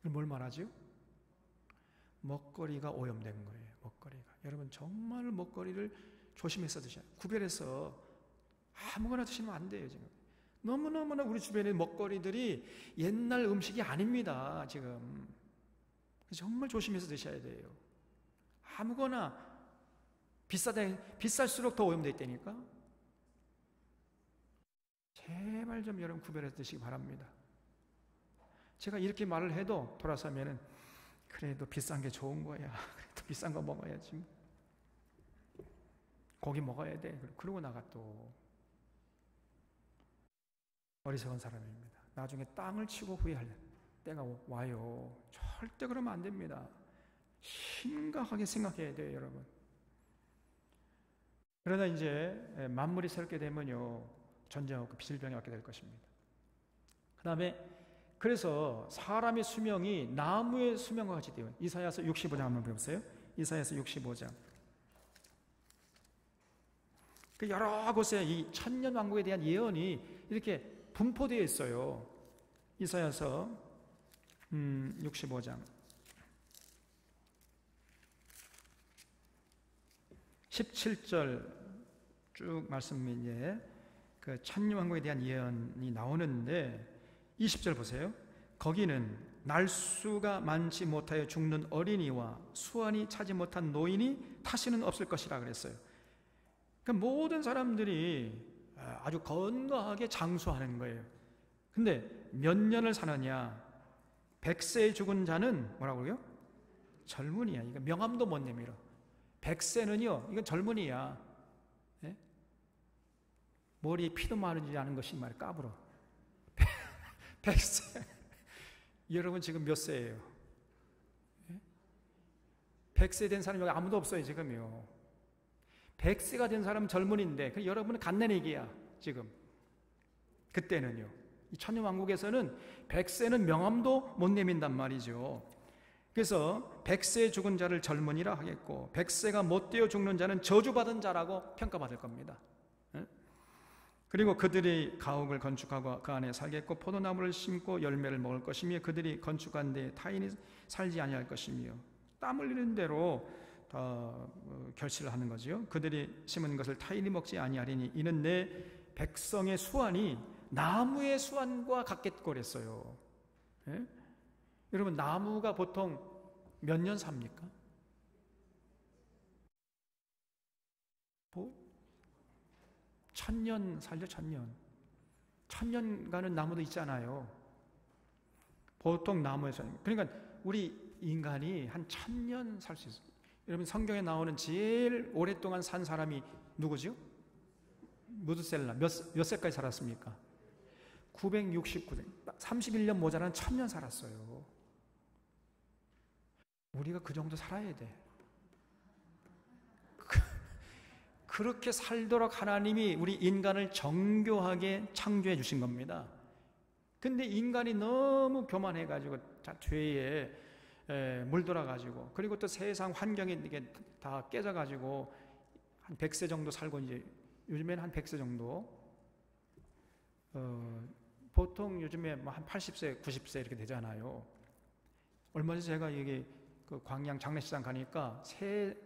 그럼 뭘 말하죠? 먹거리가 오염된 거예요. 먹거리가. 여러분, 정말 먹거리를 조심해서 드셔야 돼요. 구별해서 아무거나 드시면 안 돼요. 지금 너무너무나 우리 주변에 먹거리들이 옛날 음식이 아닙니다. 지금 정말 조심해서 드셔야 돼요. 아무거나 비쌀수록 더 오염되어 있다니까. 제발 좀 여러분 구별해서 드시기 바랍니다. 제가 이렇게 말을 해도 돌아서면은 그래도 비싼 게 좋은 거야. 그래도 비싼 거 먹어야지. 고기 먹어야 돼. 그러고 나가 또 어리석은 사람입니다. 나중에 땅을 치고 후회할 때가 와요. 절대 그러면 안 됩니다. 심각하게 생각해야 돼요, 여러분. 그러나 이제 만물이 새롭게 되면요, 전쟁 없고 질병이 없게 될 것입니다. 그 다음에 그래서 사람의 수명이 나무의 수명과 같이 돼요. 이사야서 65장 한번 보세요. 이사야서 65장. 그 여러 곳에 이 천년 왕국에 대한 예언이 이렇게 분포되어 있어요. 이사야서 65장 17절 쭉 말씀이 이제 그 천년 왕국에 대한 예언이 나오는데 20절 보세요. 거기는 날수가 많지 못하여 죽는 어린이와 수완이 차지 못한 노인이 다시는 없을 것이라 그랬어요. 그러니까 모든 사람들이 아주 건강하게 장수하는 거예요. 근데 몇 년을 사느냐? 100세에 죽은 자는 뭐라고요? 젊은이야. 이거 명함도 못 내밀어. 100세는요, 이건 젊은이야. 네? 머리에 피도 마르지 않은 것이 말이야. 까불어. 100세. 여러분 지금 몇 세예요? 100세 된 사람이 여기 아무도 없어요, 지금요. 100세가 된 사람은 젊은인데, 여러분은 갓난애기야, 지금. 그때는요. 이 천년왕국에서는 100세는 명함도 못 내민단 말이죠. 그래서 100세에 죽은 자를 젊은이라 하겠고, 100세가 못 되어 죽는 자는 저주받은 자라고 평가받을 겁니다. 그리고 그들이 가옥을 건축하고 그 안에 살겠고 포도나무를 심고 열매를 먹을 것이며 그들이 건축한 데에 타인이 살지 아니할 것이며 땀 흘리는 대로 결실을 하는 거지요. 그들이 심은 것을 타인이 먹지 아니하리니 이는 내 백성의 수완이 나무의 수완과 같겠고 그랬어요. 예? 여러분 나무가 보통 몇 년 삽니까? 뭐 1000년 살죠. 1000년. 1000년 가는 나무도 있잖아요. 보통 나무에서. 그러니까 우리 인간이 한 1000년 살 수 있어요. 여러분 성경에 나오는 제일 오랫동안 산 사람이 누구죠? 무드셀라. 몇 세까지 살았습니까? 969세. 31년 모자란 1000년 살았어요. 우리가 그 정도 살아야 돼. 그렇게 살도록 하나님이 우리 인간을 정교하게 창조해 주신 겁니다. 근데 인간이 너무 교만해가지고 죄에 물들어가지고 그리고 또 세상 환경이 이게 다 깨져가지고 한 100세 정도 살고 이제 요즘에는 한 100세 정도 보통 요즘에 뭐 한 80세, 90세 이렇게 되잖아요. 얼마 전에 제가 여기 그 광양 장례식장 가니까 새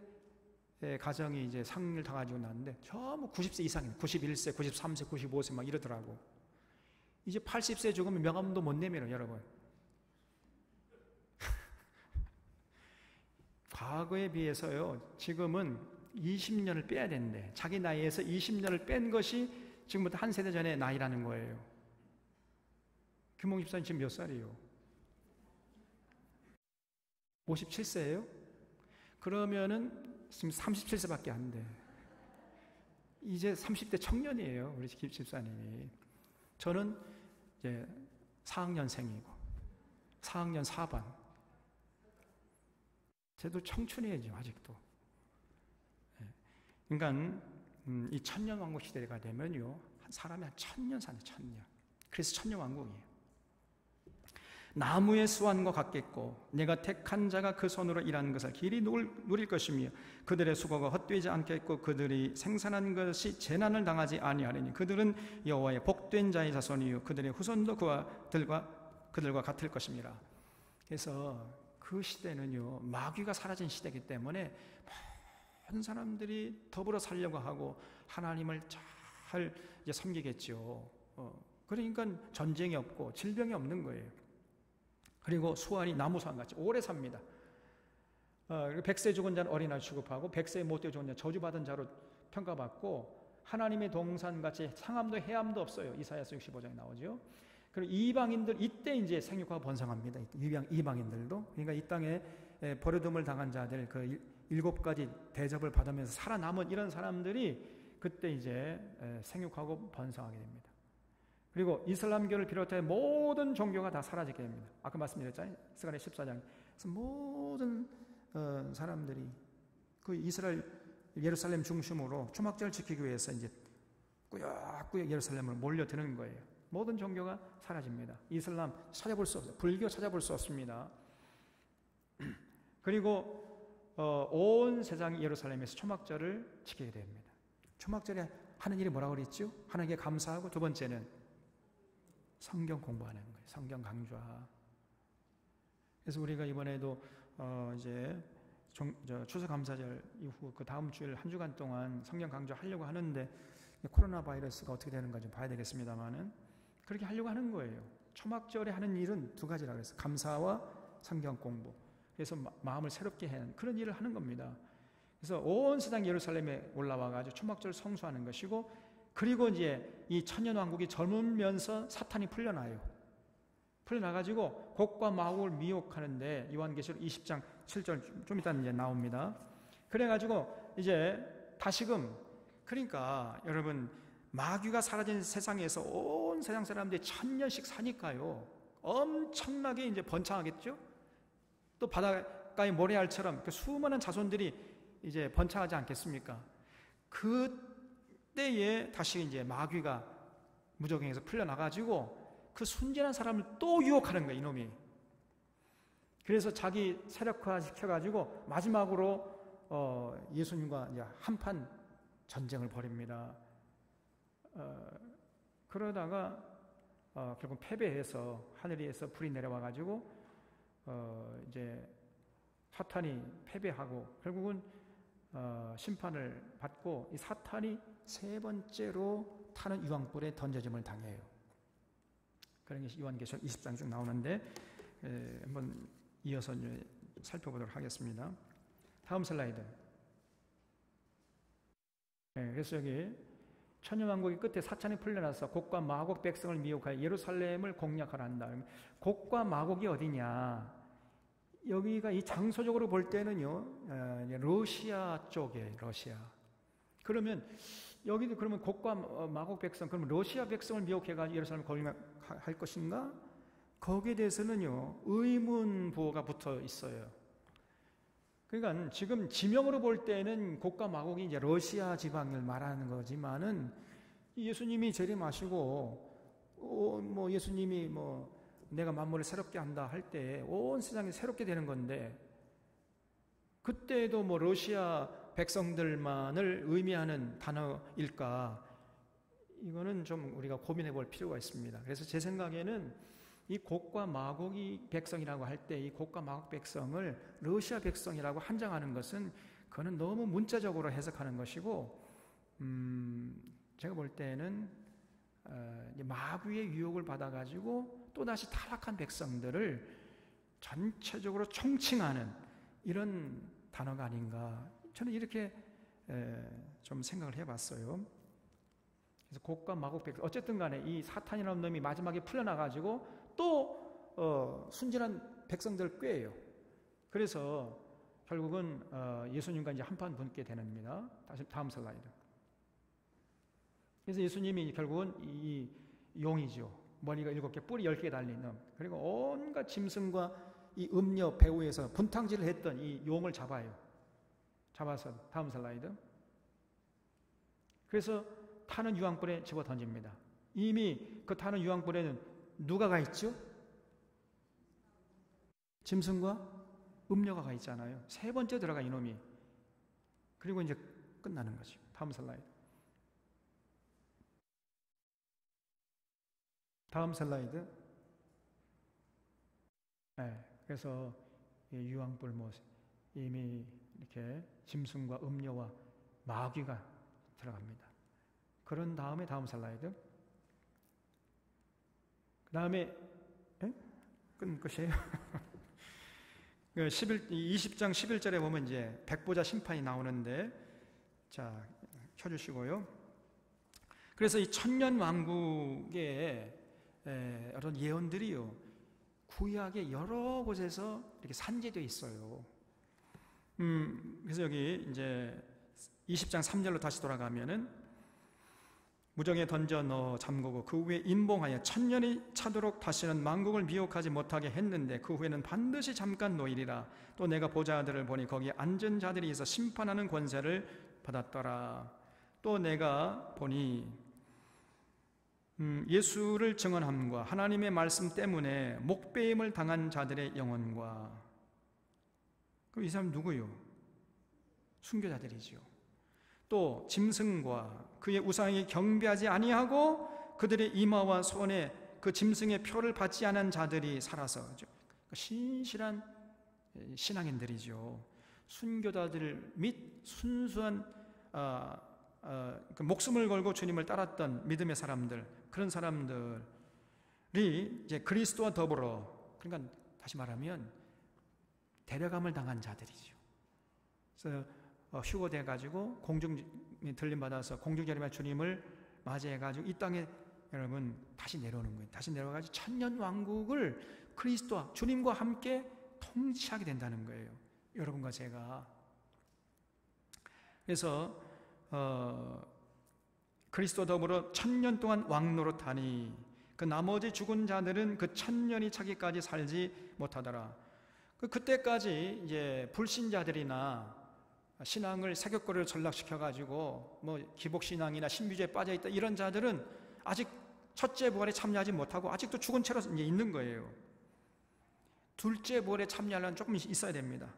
가정이 이제 상을 다 가지고 났는데 전부 90세 이상이에요. 91세, 93세, 95세 막 이러더라고. 이제 80세 죽으면 명함도 못 내밀어요, 여러분. 과거에 비해서요, 지금은 20년을 빼야 되는데, 자기 나이에서 20년을 뺀 것이 지금부터 한 세대 전의 나이라는 거예요. 규몽 집사님 지금 몇 살이에요? 57세예요? 그러면은 지금 37세밖에 안 돼. 이제 30대 청년이에요, 우리 집사님이. 저는 이제 4학년생이고 4학년 4반. 쟤도 청춘이에요, 지금 아직도. 그러니까 이 천년왕국 시대가 되면요, 한 사람이 한 1000년 사네, 1000년. 그래서 천년왕국이에요. 나무의 수완과 같겠고 내가 택한 자가 그 손으로 일하는 것을 길이 누릴 것이며 그들의 수고가 헛되지 않겠고 그들이 생산한 것이 재난을 당하지 아니하리니 그들은 여호와의 복된 자의 자손이요 그들의 후손도 그들과 같을 것입니다. 그래서 그 시대는요, 마귀가 사라진 시대이기 때문에 모든 사람들이 더불어 살려고 하고 하나님을 잘 섬기겠죠. 그러니까 전쟁이 없고 질병이 없는 거예요. 그리고 수완이 나무수완같이 오래 삽니다. 100세 죽은 자는 어린아이 취급하고 100세 못되어 죽은 자는 저주받은 자로 평가받고 하나님의 동산같이 상함도 해함도 없어요. 이사야서 65장에 나오죠. 그리고 이방인들 이때 이제 생육하고 번성합니다. 이방인들도. 그러니까 이 땅에 버려둠을 당한 자들 그 7가지 대접을 받으면서 살아남은 이런 사람들이 그때 이제 생육하고 번성하게 됩니다. 그리고 이슬람교를 비롯해 모든 종교가 다 사라지게 됩니다. 아까 말씀드렸잖아요. 스가랴 14장. 그래서 모든 사람들이 그 이스라엘 예루살렘 중심으로 초막절을 지키기 위해서 이제 꾸역꾸역 예루살렘으로 몰려드는 거예요. 모든 종교가 사라집니다. 이슬람 찾아볼 수 없어요. 불교 찾아볼 수 없습니다. 그리고 온 세상이 예루살렘에서 초막절을 지키게 됩니다. 초막절에 하는 일이 뭐라고 그랬죠? 하나님께 감사하고 두 번째는 성경 공부하는 거예요. 성경 강좌. 그래서 우리가 이번에도 이제 추수감사절 이후 그 다음 주일 한 주간 동안 성경 강좌 하려고 하는데 코로나 바이러스가 어떻게 되는가 좀 봐야 되겠습니다만은 그렇게 하려고 하는 거예요. 초막절에 하는 일은 두 가지라고 그랬어요. 감사와 성경 공부. 그래서 마음을 새롭게 하는 그런 일을 하는 겁니다. 그래서 온 세상 예루살렘에 올라와가지고 초막절 성수하는 것이고 그리고 이제 이 천년왕국이 젊으면서 사탄이 풀려나요. 풀려나가지고 곡과 마곡을 미혹하는데 요한계시록 20장 7절 좀 이따 이제 나옵니다. 그래가지고 이제 다시금 그러니까 여러분 마귀가 사라진 세상에서 온 세상 사람들이 1000년씩 사니까요. 엄청나게 이제 번창하겠죠? 또 바닷가의 모래알처럼 그 수많은 자손들이 이제 번창하지 않겠습니까? 그때에 다시 이제 마귀가 무적행에서 풀려나가지고 그 순진한 사람을 또 유혹하는 거예요, 이놈이. 그래서 자기 세력화 시켜가지고 마지막으로 예수님과 이제 한판 전쟁을 벌입니다. 그러다가 결국 패배해서 하늘에서 불이 내려와가지고 이제 사탄이 패배하고 결국은 심판을 받고 이 사탄이 세 번째로 타는 유황불에 던져짐을 당해요. 그런 게 요한계시록 20장 쭉 나오는데 한번 이어서 이제 살펴보도록 하겠습니다. 다음 슬라이드. 그래서 여기 천년왕국의 끝에 사탄이 풀려나서 곡과 마곡 백성을 미혹하여 예루살렘을 공략하라 한다. 곡과 마곡이 어디냐? 여기가 이 장소적으로 볼 때는요, 러시아 쪽에 러시아. 그러면 여기도 그러면 곡과 마곡 백성, 그러면 러시아 백성을 미혹해가지고 예루살렘을 공략할 것인가? 거기에 대해서는요, 의문 부호가 붙어 있어요. 그러니까 지금 지명으로 볼 때는 곡과 마곡이 이제 러시아 지방을 말하는 거지만은 예수님이 재림하시고 뭐 예수님이 뭐 내가 만물을 새롭게 한다 할 때 온 세상이 새롭게 되는 건데 그때도 뭐 러시아 백성들만을 의미하는 단어일까? 이거는 좀 우리가 고민해 볼 필요가 있습니다. 그래서 제 생각에는 이 곡과 마곡이 백성이라고 할 때 이 곡과 마곡 백성을 러시아 백성이라고 한정하는 것은 그거는 너무 문자적으로 해석하는 것이고 제가 볼 때는 마귀의 유혹을 받아가지고 또다시 타락한 백성들을 전체적으로 총칭하는 이런 단어가 아닌가, 저는 이렇게 좀 생각을 해봤어요. 그래서 곡과 마곡 백성, 어쨌든 간에 이 사탄이라는 놈이 마지막에 풀려나가지고 또 순진한 백성들을 꾀해요. 그래서 결국은 예수님과 이제 한판 붙게 되는입니다. 다시 다음 슬라이드. 그래서 예수님이 결국은 이 용이죠. 머리가 7개, 뿔이 10개 달린 놈. 그리고 온갖 짐승과 이 음녀 배후에서 분탕질을 했던 이 용을 잡아요. 잡아서 다음 슬라이드. 그래서 타는 유황불에 집어 던집니다. 이미 그 타는 유황불에는 누가 가 있죠? 짐승과 음녀가 가 있잖아요. 세 번째 들어가 이놈이. 그리고 이제 끝나는 거죠. 다음 슬라이드. 다음 슬라이드. 네, 그래서 유황불 모습, 이미 이렇게 짐승과 음녀와 마귀가 들어갑니다. 그런 다음에 다음 슬라이드. 그 다음에 끝이에요. 20장 11절에 보면 이제 백보자 심판이 나오는데, 자, 켜주시고요. 그래서 이 천년 왕국의 어떤 예언들이요, 구약의 여러 곳에서 이렇게 산재되어 있어요. 그래서 여기 이제 20장 3절로 다시 돌아가면은, 무정에 던져 넣어 잠그고 그 후에 임봉하여 천년이 차도록 다시는 만국을 미혹하지 못하게 했는데 그 후에는 반드시 잠깐 노이리라. 또 내가 보좌들을 보니 거기에 앉은 자들이 있어 심판하는 권세를 받았더라. 또 내가 보니 예수를 증언함과 하나님의 말씀 때문에 목배임을 당한 자들의 영혼과, 그럼 이 사람 누구요? 순교자들이지요. 또 짐승과 그의 우상이 경배하지 아니하고 그들의 이마와 손에 그 짐승의 표를 받지 않은 자들이 살아서, 신실한 신앙인들이죠. 순교자들 및 순수한 그 목숨을 걸고 주님을 따랐던 믿음의 사람들, 그런 사람들이 이제 그리스도와 더불어, 그러니까 다시 말하면 데려감을 당한 자들이죠. 그래서 휴거돼가지고 공중 들림받아서 공중제림의 주님을 맞이해가지고 이 땅에 여러분 다시 내려오는 거예요. 다시 내려와가지고 천년 왕국을 그리스도와 주님과 함께 통치하게 된다는 거예요. 여러분과 제가. 그래서 그리스도 더불어 천년 동안 왕노릇하니 그 나머지 죽은 자들은 그 천년이 차기까지 살지 못하더라. 그때까지 이제 불신자들이나 신앙을 사격거리로 전락시켜가지고 뭐 기복신앙이나 신비주의에 빠져있다 이런 자들은 아직 첫째 부활에 참여하지 못하고 아직도 죽은 채로 이제 있는 거예요. 둘째 부활에 참여하려면 조금 있어야 됩니다.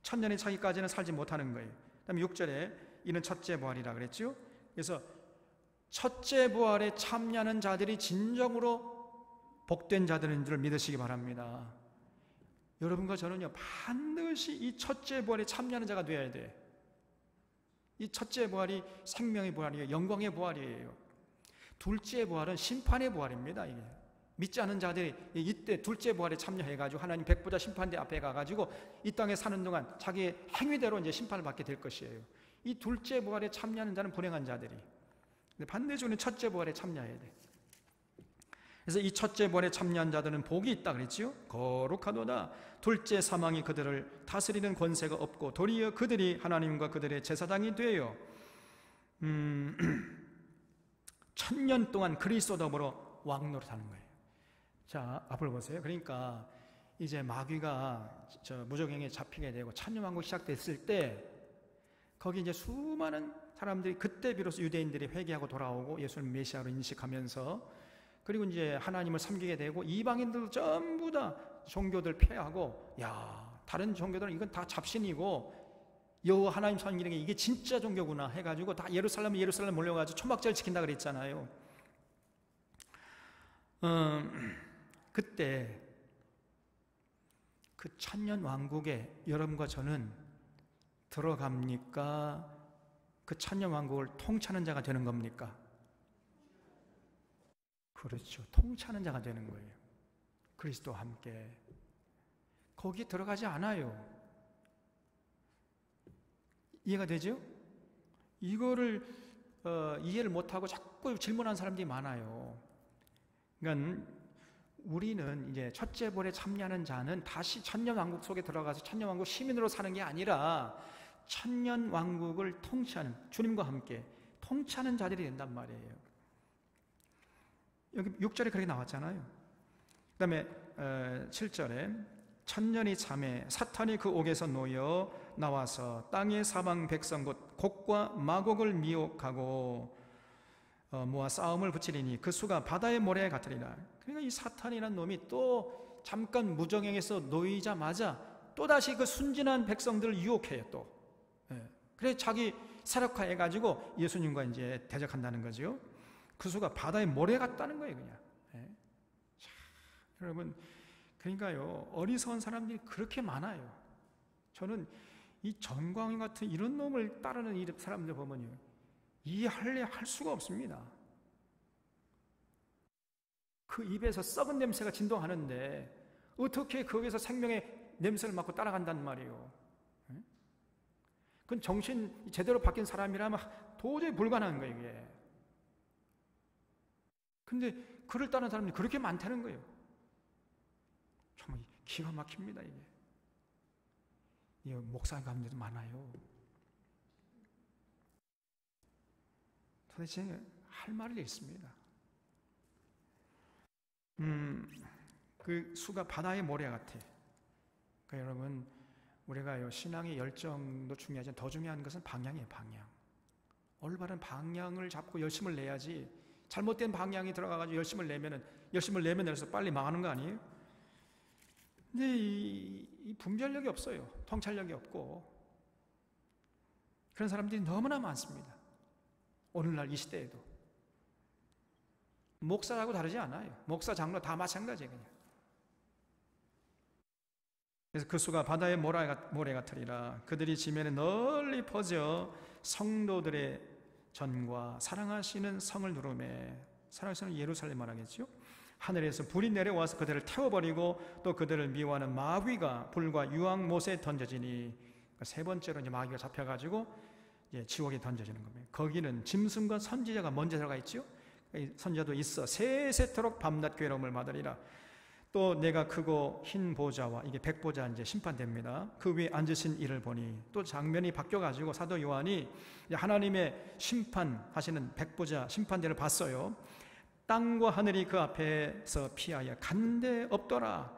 천년이 차기까지는 살지 못하는 거예요. 그 다음에 6절에 이는 첫째 부활이라 그랬죠. 그래서 첫째 부활에 참여하는 자들이 진정으로 복된 자들인 줄 믿으시기 바랍니다. 여러분과 저는요, 반드시 이 첫째 부활에 참여하는 자가 되어야 돼. 이 첫째 부활이 생명의 부활이에요. 영광의 부활이에요. 둘째 부활은 심판의 부활입니다. 이게. 믿지 않는 자들이 이때 둘째 부활에 참여해가지고 하나님 백보자 심판대 앞에 가가지고 이 땅에 사는 동안 자기의 행위대로 이제 심판을 받게 될 것이에요. 이 둘째 부활에 참여하는 자는 불행한 자들이. 근데 반드시 우리는 첫째 부활에 참여해야 돼. 그래서 이 첫째 부활에 참여한 자들은 복이 있다 그랬지요. 거룩하도다. 둘째 사망이 그들을 다스리는 권세가 없고 도리어 그들이 하나님과 그들의 제사장이 되어 천년 동안 그리스도 더불어 왕노릇하는 거예요. 자, 앞을 보세요. 그러니까 이제 마귀가 저 무적행에 잡히게 되고 천년왕국 시작됐을 때 거기 이제 수많은 사람들이 그때 비로소 유대인들이 회개하고 돌아오고 예수를 메시아로 인식하면서, 그리고 이제 하나님을 섬기게 되고 이방인들도 전부 다 종교들 폐하고, 야, 다른 종교들은 이건 다 잡신이고 여호와 하나님 섬기는 게 이게 진짜 종교구나 해가지고 다 예루살렘 몰려가지고 초막절을 지킨다 그랬잖아요. 그때 그 천년 왕국에 여러분과 저는 들어갑니까? 그 천년 왕국을 통치하는 자가 되는 겁니까? 그렇죠. 통치하는 자가 되는 거예요. 그리스도와 함께. 거기 들어가지 않아요. 이해가 되죠? 이거를 이해를 못하고 자꾸 질문하는 사람들이 많아요. 그러니까 우리는 이제 첫째 볼에 참여하는 자는 다시 천년왕국 속에 들어가서 천년왕국 시민으로 사는 게 아니라 천년왕국을 통치하는, 주님과 함께 통치하는 자들이 된단 말이에요. 여기 6절에 그렇게 나왔잖아요. 그 다음에 7절에 천년이 참에 사탄이 그 옥에서 놓여 나와서 땅의 사방 백성 곧 곡과 마곡을 미혹하고 모아 싸움을 붙이리니 그 수가 바다의 모래 같으리라. 그러니까 이 사탄이라는 놈이 또 잠깐 무정행에서 놓이자마자 또다시 그 순진한 백성들을 유혹해요. 또 그래 자기 세력화해가지고 예수님과 이제 대적한다는 거죠. 그 수가 바다의 모래 같다는 거예요. 그냥. 자, 여러분, 그러니까요, 어리석은 사람들이 그렇게 많아요. 저는 이 전광훈 같은 이런 놈을 따르는 이 사람들 보면요, 이해할래 할 수가 없습니다. 그 입에서 썩은 냄새가 진동하는데 어떻게 거기서 생명의 냄새를 맡고 따라간단 말이에요. 그건 정신 제대로 바뀐 사람이라면 도저히 불가능한 거예요, 이게. 근데 그를 따르는 사람들이 그렇게 많다는 거예요. 정말 기가 막힙니다, 이게. 이 목사 가운데도 많아요. 도대체 할 말이 있습니다. 그 수가 바다의 모래 같아. 그러니까 여러분, 우리가 신앙의 열정도 중요하지만 더 중요한 것은 방향이에요, 방향. 올바른 방향을 잡고 열심을 내야지, 잘못된 방향이 들어가가지고 열심을 내면 내서 빨리 망하는 거 아니에요? 근데 이 분별력이 없어요. 통찰력이 없고. 그런 사람들이 너무나 많습니다. 오늘날 이 시대에도. 목사하고 다르지 않아요. 목사, 장로 다 마찬가지예요, 그냥. 그래서 그 수가 바다의 모래 같으리라. 그들이 지면에 널리 퍼져 성도들의 전과 사랑하시는 성을 누르매. 사랑하시는 예루살렘 말하겠죠. 하늘에서 불이 내려와서 그들을 태워버리고 또 그들을 미워하는 마귀가 불과 유황못에 던져지니, 세 번째로 이제 마귀가 잡혀가지고 이제 지옥에 던져지는 겁니다. 거기는 짐승과 선지자가 먼저 들어가 있죠. 선지자도 있어 세세토록 밤낮 괴로움을 받으리라. 또 내가 크고 흰 보좌와, 이게 백보좌 이제 심판됩니다. 그 위에 앉으신 이를 보니, 또 장면이 바뀌어가지고 사도 요한이 하나님의 심판하시는 백보좌 심판대를 봤어요. 땅과 하늘이 그 앞에서 피하여 간데 없더라.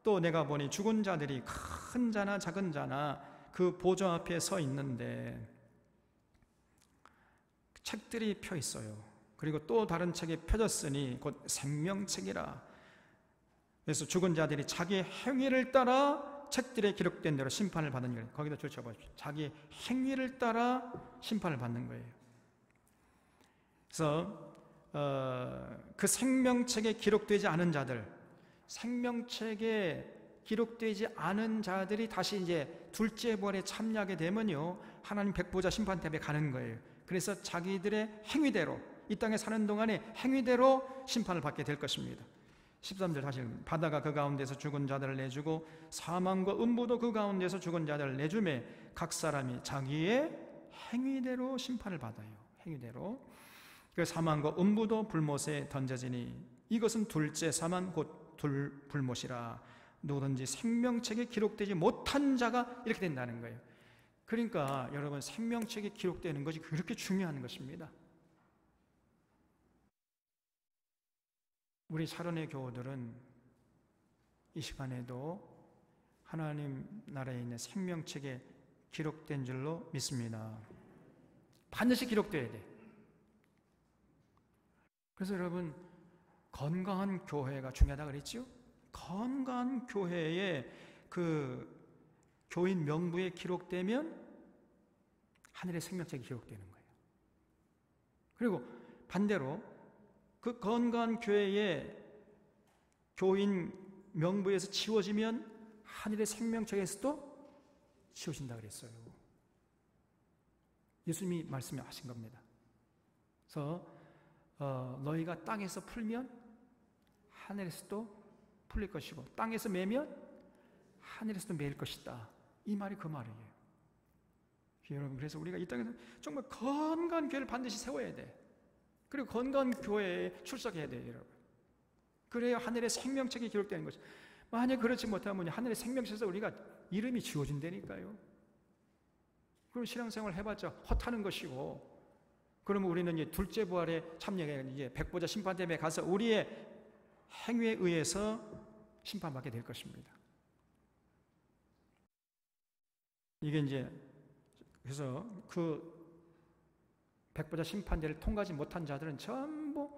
또 내가 보니 죽은 자들이 큰 자나 작은 자나 그 보좌 앞에 서 있는데 책들이 펴 있어요. 그리고 또 다른 책이 펴졌으니 곧 생명책이라. 그래서 죽은 자들이 자기 행위를 따라 책들에 기록된 대로 심판을 받는 거예요. 거기다 줄쳐보십시오. 자기 행위를 따라 심판을 받는 거예요. 그래서 그 생명책에 기록되지 않은 자들, 생명책에 기록되지 않은 자들이 다시 이제 둘째 부활에 참여하게 되면요, 하나님 백보자 심판대에 가는 거예요. 그래서 자기들의 행위대로, 이 땅에 사는 동안에 행위대로 심판을 받게 될 것입니다. 13절 사실, 바다가 그 가운데서 죽은 자들을 내주고 사망과 음부도 그 가운데서 죽은 자들을 내주매 각 사람이 자기의 행위대로 심판을 받아요. 행위대로. 그 사망과 음부도 불못에 던져지니 이것은 둘째 사망 곧 불못이라. 누구든지 생명책에 기록되지 못한 자가 이렇게 된다는 거예요. 그러니까 여러분, 생명책에 기록되는 것이 그렇게 중요한 것입니다. 우리 사론의 교우들은 이 시간에도 하나님 나라에 있는 생명책에 기록된 줄로 믿습니다. 반드시 기록돼야 돼. 그래서 여러분, 건강한 교회가 중요하다고 그랬죠? 건강한 교회에 그 교인 명부에 기록되면 하늘의 생명책이 기록되는 거예요. 그리고 반대로 그 건강한 교회의 교인 명부에서 지워지면 하늘의 생명책에서도 지워진다 그랬어요. 예수님이 말씀하신 겁니다. 그래서 너희가 땅에서 풀면 하늘에서도 풀릴 것이고 땅에서 매면 하늘에서도 매일 것이다. 이 말이 그 말이에요. 여러분, 그래서 우리가 이 땅에서 정말 건강한 교회를 반드시 세워야 돼. 그리고 건강한 교회에 출석해야 돼요, 여러분. 그래야 하늘의 생명책이 기록되는 것이. 만약 그렇지 못하면 하늘의 생명책에서 우리가 이름이 지워진다니까요. 그럼 신앙생활 해봤자 헛하는 것이고, 그러면 우리는 이제 둘째 부활에 참여해 이제 백보자 심판대에 가서 우리의 행위에 의해서 심판받게 될 것입니다. 이게 이제 그래서 그 백보자 심판대를 통과하지 못한 자들은 전부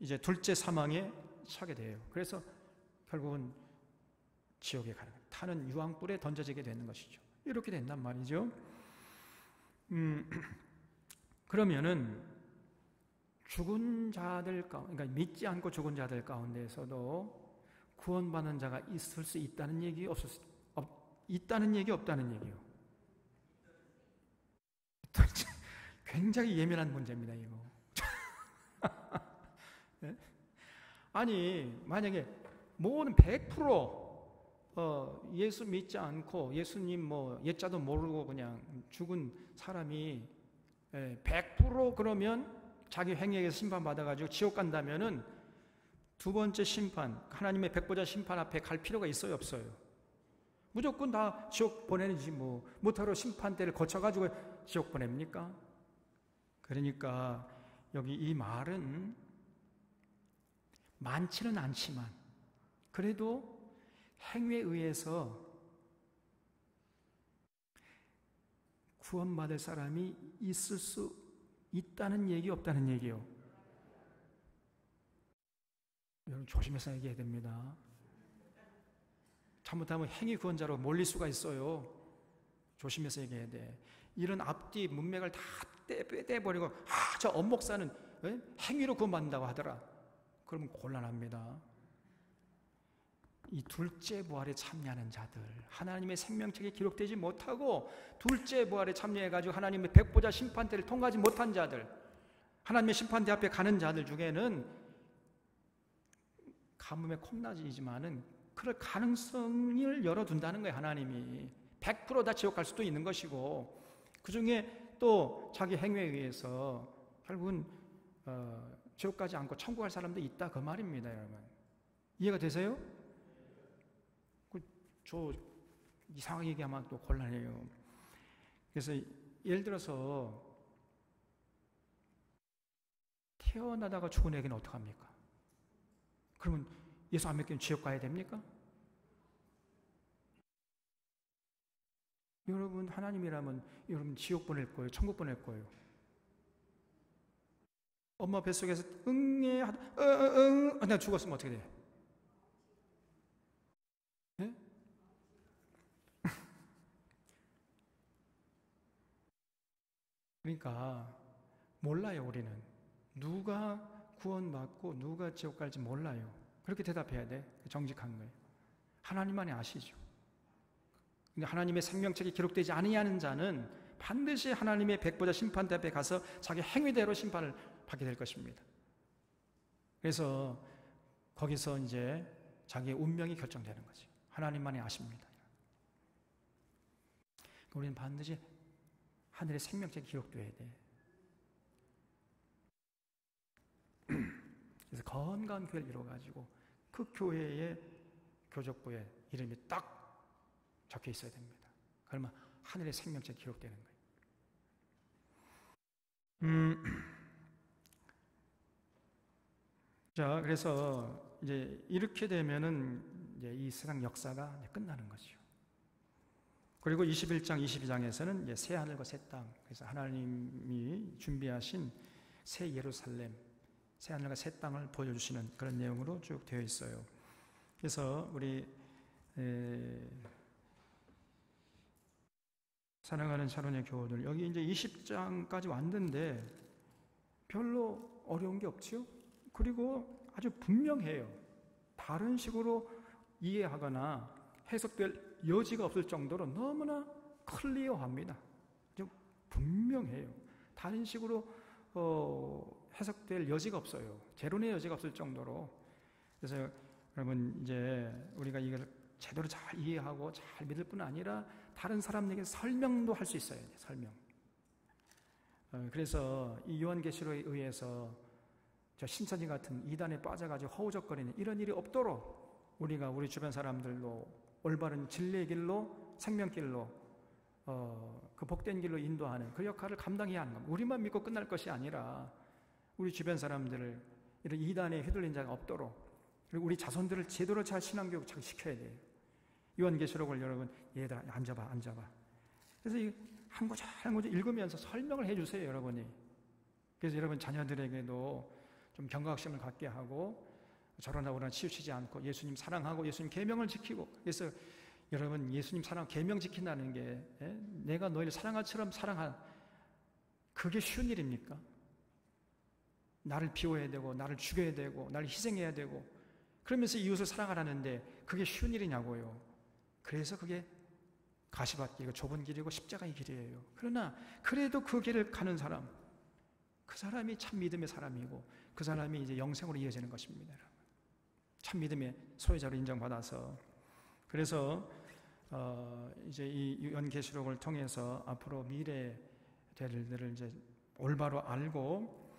이제 둘째 사망에 처하게 돼요. 그래서 결국은 지옥에 가는 거예요. 타는 유황불에 던져지게 되는 것이죠. 이렇게 된단 말이죠. 그러면은 죽은 자들 가운데, 그러니까 믿지 않고 죽은 자들 가운데에서도 구원받는 자가 있을 수 있다는 얘기 있다는 얘기 없다는 얘기요. 굉장히 예민한 문제입니다, 이거. 네? 아니, 만약에 모든 100% 예수 믿지 않고 예수님 옛자도 모르고 그냥 죽은 사람이 100% 그러면 자기 행위에서 심판받아가지고 지옥 간다면은 두 번째 심판, 하나님의 백보자 심판 앞에 갈 필요가 있어요, 없어요? 무조건 다 지옥 보내는지 못하러 심판대를 거쳐가지고 지옥 보냅니까? 그러니까 여기 이 말은 많지는 않지만 그래도 행위에 의해서 구원받을 사람이 있을 수 있다는 얘기 없다는 얘기요. 여러분 조심해서 얘기해야 됩니다. 잘못하면 행위 구원자로 몰릴 수가 있어요. 조심해서 얘기해야 돼. 이런 앞뒤 문맥을 다 떼버리고 저 엄목사는 행위로 구원받는다고 하더라. 그러면 곤란합니다. 이 둘째 부활에 참여하는 자들, 하나님의 생명책에 기록되지 못하고 둘째 부활에 참여해가지고 하나님의 백보자 심판대를 통과하지 못한 자들, 하나님의 심판대 앞에 가는 자들 중에는 가뭄에 콩나지이지만은 그럴 가능성을 열어둔다는 거예요. 하나님이 100% 다 지옥 갈 수도 있는 것이고, 그 중에 또 자기 행위에 의해서 결국은 지옥 가지 않고 천국 갈 사람도 있다, 그 말입니다. 여러분 이해가 되세요? 저 이상하게 얘기하면 또 곤란해요. 그래서 예를 들어서 태어나다가 죽은 애기는 어떡합니까? 그러면 예수 안 믿기면 지옥 가야 됩니까? 여러분 하나님이라면 여러분 지옥 보낼 거예요? 천국 보낼 거예요? 엄마 뱃속에서 응애 내가 죽었으면 어떻게 돼? 네? 그러니까 몰라요. 우리는 누가 구원받고 누가 지옥 갈지 몰라요. 그렇게 대답해야 돼. 정직한 거예요. 하나님만이 아시죠. 근데 하나님의 생명책이 기록되지 아니하는 자는 반드시 하나님의 백보자 심판대 앞에 가서 자기 행위대로 심판을 받게 될 것입니다. 그래서 거기서 이제 자기의 운명이 결정되는 거죠. 하나님만이 아십니다. 우리는 반드시 하늘의 생명책이 기록되어야 돼. 그래서 건강한 교회를 이루어가지고 그 교회의 교적부에 이름이 딱 적혀 있어야 됩니다. 그러면 하늘의 생명책이 기록되는 거예요. 자, 그래서 이제 이렇게 되면은 이제 이 세상 역사가 이제 끝나는 거죠. 그리고 21장, 22장에서는 이제 새 하늘과 새 땅, 그래서 하나님이 준비하신 새 예루살렘, 새 하늘과 새 땅을 보여주시는 그런 내용으로 쭉 되어 있어요. 그래서 우리 사랑하는 사랑의 교우들, 여기 이제 20장까지 왔는데 별로 어려운 게 없지요? 그리고 아주 분명해요. 다른 식으로 이해하거나 해석될 여지가 없을 정도로 너무나 클리어합니다. 좀 분명해요. 다른 식으로 해석될 여지가 없어요. 재론의 여지가 없을 정도로 그래서 여러분 이제 우리가 이걸 제대로 잘 이해하고 잘 믿을 뿐 아니라 다른 사람에게 설명도 할 수 있어야 돼요. 설명. 그래서 이 요한계시록에 의해서 저 신천지 같은 이단에 빠져가지고 허우적거리는 이런 일이 없도록 우리가 우리 주변 사람들로 올바른 진리의 길로 생명길로 그 복된 길로 인도하는 그 역할을 감당해야 하는 겁니다. 우리만 믿고 끝날 것이 아니라 우리 주변 사람들을 이런 이단에 휘둘린 자가 없도록 그리고 우리 자손들을 제대로 잘 신앙교육 잘 시켜야 돼요. 요한계시록을 여러분 얘들아 앉아봐. 그래서 이 한 구절 한 구절 읽으면서 설명을 해주세요, 여러분이. 그래서 여러분 자녀들에게도 좀 경각심을 갖게 하고 저러나 치우치지 않고 예수님 사랑하고 예수님 계명을 지키고. 그래서 여러분 예수님 사랑 계명 지킨다는 게 내가 너희를 사랑할처럼 사랑한 그게 쉬운 일입니까? 나를 비워야 되고 나를 죽여야 되고 나를 희생해야 되고 그러면서 이웃을 사랑하라는데 그게 쉬운 일이냐고요. 그래서 그게 가시밭길이고 좁은 길이고 십자가의 길이에요. 그러나 그래도 그 길을 가는 사람, 그 사람이 참 믿음의 사람이고 그 사람이 이제 영생으로 이어지는 것입니다. 참 믿음의 소유자로 인정받아서. 그래서 이제 이 요한계시록을 통해서 앞으로 미래 될 일들을 이제 올바로 알고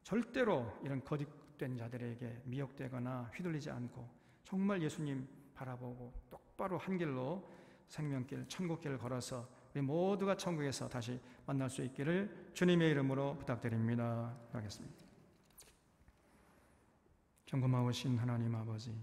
절대로 이런 거짓된 자들에게 미혹되거나 휘둘리지 않고 정말 예수님 바라보고 똑바로 한 길로 생명길, 천국길을 걸어서 우리 모두가 천국에서 다시 만날 수 있기를 주님의 이름으로 부탁드립니다. 하겠습니다. 경건하신 하나님 아버지,